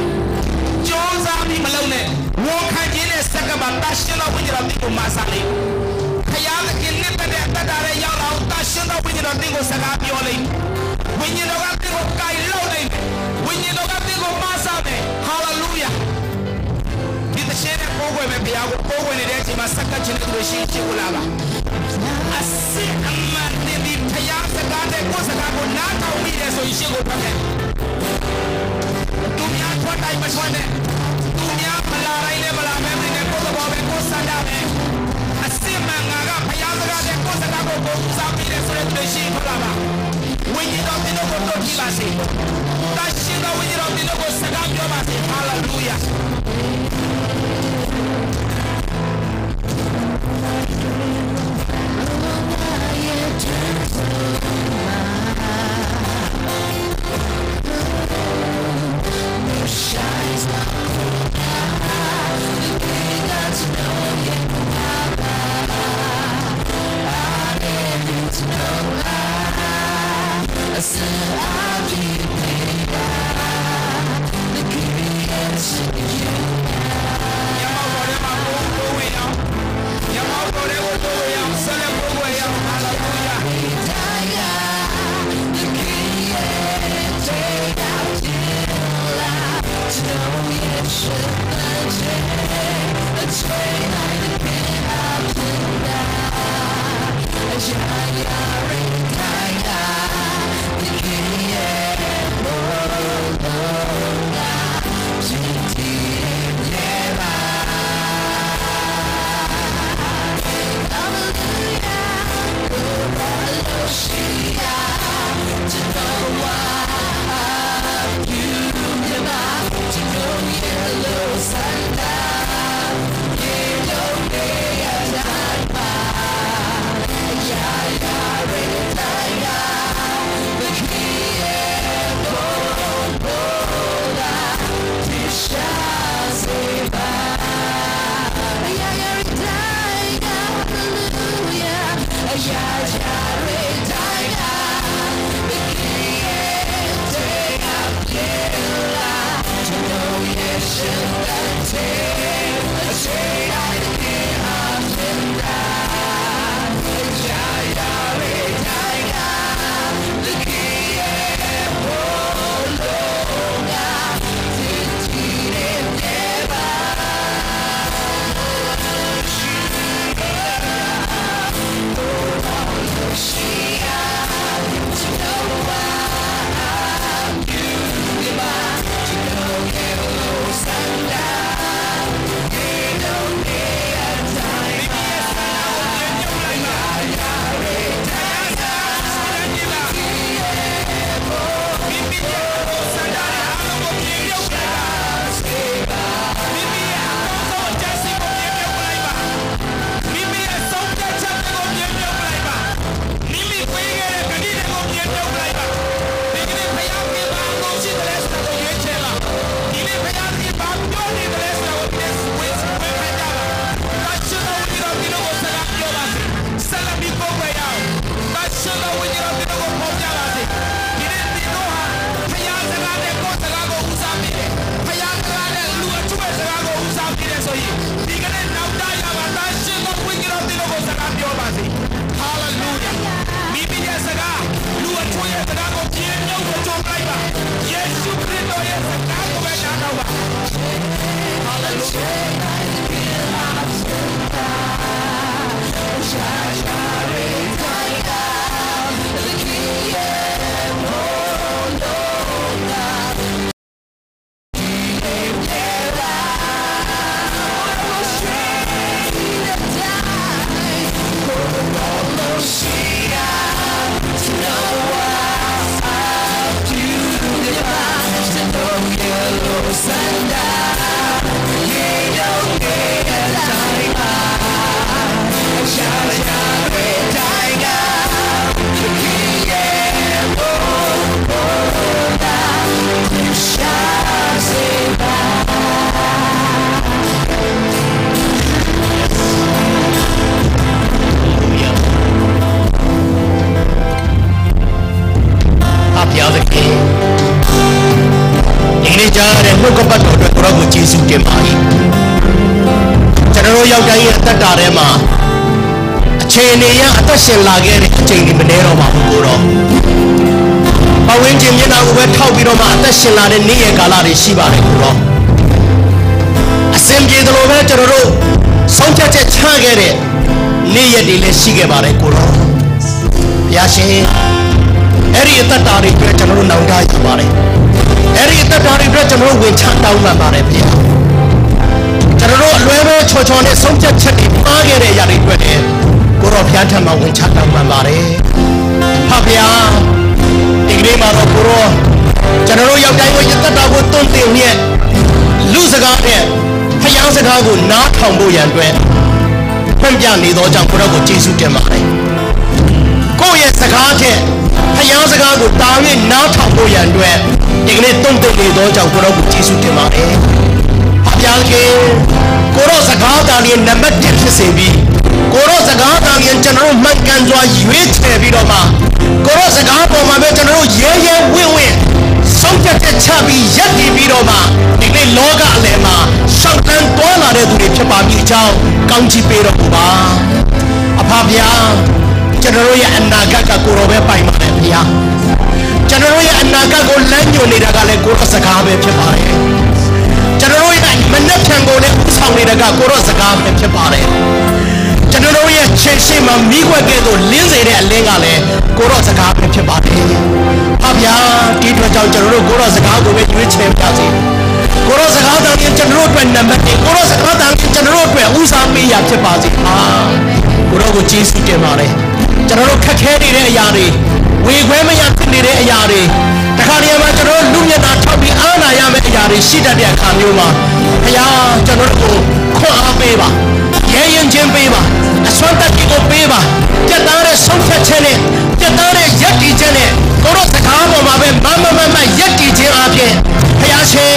ကြိုးစားပြီးမလုပ်နဲ့ဝန်ခံခြင်းနဲ့စက္ကပါတရှင်တော်ဝိညာဉ်တော်တိကိုမဆာလိမ့်ဘုရားသခင်နဲ့တည်းတတ်တာရဲ့ရောက်လာတရှင်တော်ဝိညာဉ်တော်တိကိုစကားပြောလိမ့်ဝိညာဉ်တော်ကတိကိုကြိုင်လောက်လိမ့်ဝိညာဉ်တော်ကတိကိုမဆာမယ်ဟာလေလုယာဒီတရှင်နဲ့ကိုယ်ွယ်ပဲဘုရားကိုကိုယ်ွယ်နေတဲ့အချိန်မှာစက္ကခြင်းတွေရှိကိုလာပါအစစ်အမှန်တည်းဒီဘုရားစကားနဲ့ကိုယ်စကားကိုနားထောင်မိတယ်ဆိုရင်ရှိကိုဖတ်တယ်သူများထွက်တိုင်းမထွက်နဲ့သူများမလာတိုင်းနဲ့မလာမဲနဲ့ကိုယ်သဘောပဲကိုယ်စန္ဒပဲအစစ်မှန်ငါကဘုရားစကားနဲ့ကိုယ်စကားကိုကိုယ်စားပြီးတယ်ဆိုတဲ့တွေ့ရှိဖလာပါဝိညာဉ်တော်ဒီလိုကိုတော့ကြည့်ပါစေတရှိတော်ဝိညာဉ်တော်ဒီလိုကိုစကားပြောပါစေဟာလေလုယာYeah. နှုတ်ကပတ်တော်အတွက်ကိုရောကိုကျေးဇူးတင်ပါ၏ကျွန်တော်ရောက်တိုင်းရဲ့အသက်တာထဲမှာအခြေအနေရအသက်ရှင်လာခဲ့တဲ့အချိန်ဒီမနေတော့ပါဘူးကိုရောပဝင်းချင်းမျက်နှာကိုပဲထောက်ပြီးတော့မှအသက်ရှင်လာတဲ့နေ့ရက်ကာလတွေရှိပါတယ်ကိုရောအစဉ်ပြေသလိုပဲကျွန်တော်တို့ဆုံးဖြတ်ချက်ချခဲ့တဲ့နေ့ရက်တွေလည်းရှိခဲ့ပါတယ်ကိုရောဘုရားရှင်အဲ့ဒီအသက်တာတွေအတွက်ကျွန်တော်တို့နောင်တရပါတယ်အဲ့ဒီအသက်တာတွေအတွက်ကျွန်တော်တို့ဝင်ချတောင်းပန်ပါတယ်ဗျာကျွန်တော်တို့အလွဲပဲချော်ချော်နဲ့ဆုံးဖြတ်ချက်တွေမှားခဲ့တဲ့အရာတွေအတွက်လည်းကိုရောဘုရားထံမှာဝင်ချတောင်းပန်ပါတယ်ဟာဗျာဒီကနေ့မှာတော့ကိုရောကျွန်တော်တို့ရောက်တိုင်းကိုယသက်တာကိုတွန်းတင်ရဲ့လူစကားနဲ့ဖျားစကားကိုနားထောင်ဖို့ရန်အတွက်ဖွင့်ပြနေသောကြောင့်ကိုရောကိုကျေးဇူးတင်ပါတယ်ကိုယ့်ရဲ့စကားတဲ့ဖျားစကားကိုတာ၍နားထောင်ဖို့ရန်အတွက်ဒီကနေ့တွန်းတင်နေသောကြောင့်ကိုရောကိုကျေးဇူးတင်ပါတယ်ဟာဗျာခင်ကိုရောစကားတာလေးနံပါတ်1ဖြစ်စေပြီးကိုရောစကားတာရင်ကျွန်တော်တို့မှန်ကန်စွာရွေးချယ်ပြီးတော့မှကိုရောစကားပေါ်မှာပဲကျွန်တော်တို့ရဲရဲဝင့်ဝင့်ဆုံးဖြတ်ချက်ချပြီးရက်တည်ပြီးတော့မှဒီနေ့လောကအလယ်မှာရှောက်တန်းတွားလာတဲ့သူတွေဖြစ်ပါပြီအကြောင်းကောင်းချီးပေးတော့ဘူးပါအဖဗျာကျွန်တော်တို့ရဲ့အနာဂတ်ကကိုရောပဲပိုင်ပါတယ်ဗျာကျွန်တော်တို့ရဲ့အနာဂတ်ကိုလမ်းညွှန်နေတာကလည်းကိုရောစကားပဲဖြစ်ပါတယ်ကျွန်တော်တို့ရဲ့မနှက်ဖြန်ကိုလည်းဥဆောင်နေတာကကိုရောစကားပဲဖြစ်ပါတယ်ကျွန်တော်တို့ရဲ့ခြေရှိမှမိခွက်ကဲ့သို့လင်းစေတဲ့အလင်းကလည်းကိုရောစကားပဲဖြစ်ပါတယ်။ဟာဗျာဒီအတွက်ကြောင့်ကျွန်တော်တို့ကိုရောစကားကိုပဲရွေးချယ်ပြစေ။ကိုရောစကားတောင်ရင်ကျွန်တော်တို့အတွက်နံပါတ်1ကိုရောစကားတောင်ရင်ကျွန်တော်တို့အတွက်ဦးစားပေးရဖြစ်ပါစေ။ဟာကိုရောကိုကျေးဇူးတင်ပါတယ်။ကျွန်တော်တို့ခက်ခဲနေတဲ့အရာတွေဝေခွဲမရဖြစ်နေတဲ့အရာတွေတခါတည်းမှာကျွန်တော်တို့လူမျက်နှာထောက်ပြီးအားနာရမယ့်အရာတွေရှိတတ်တဲ့အခါမျိုးမှာဘုရားကျွန်တော်တို့ကိုခွန်အားပေးပါရဲရင်ချင်းပေးပါအစွမ်းတတ်ကြီးကိုပေးပါကြက်သားတဲ့ဆုံးဖြတ်ချက်နဲ့ကြက်သားတဲ့ယက်တီချက်နဲ့ကိုရောစကားပေါ်မှာပဲမယက်တီခြင်းအပြင်ဘုရားရှင်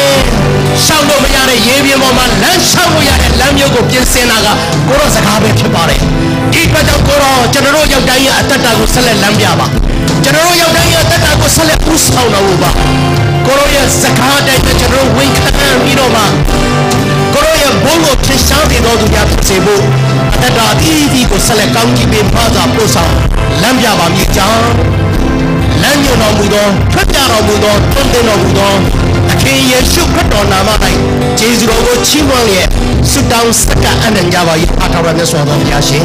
ရှောက်လို့မရတဲ့ရေပြင်ပေါ်မှာလမ်းလျှောက်လို့ရတဲ့လမ်းမျိုးကိုပြင်ဆင်တာကကိုရောစကားပဲဖြစ်ပါတယ်ဒီအတွက်ကြောင့်ကိုရောကျွန်တော်တို့ရောက်တိုင်းရဲ့အတ္တကိုဆက်လက်လမ်းပြပါကျွန်တော်တို့ရောက်တိုင်းရဲ့အတ္တကိုဆက်လက်ဦးဆောင်တော်ပါကိုရောရဲ့စကားတိုင်းနဲ့ကျွန်တော်တို့ဝန်ခံပြီးတော့မှကိုရောရဲ့ဘုန်းကိုဖြစ်ရှားနေတော်သူများဖြစ်စေဖို့အတ္တအသီးသီးကိုဆက်လက်ကောင်းကြီးပေးပါစွာပို့ဆောင်လမ်းပြပါမည်ကြောင်းလမ်းညွှန်တော်မူသောထွက်ပြတော်မူသောတွန်းတင်တော်မူသောအခင်ယေရှုခရစ်တော်နာမ၌ကျေးဇူးတော်ကိုချီးမွမ်းလျက်ဆုတောင်းစက္ကအနံ့ကြပါ၏အထာဝရမြတ်စွာဘုရားရှင်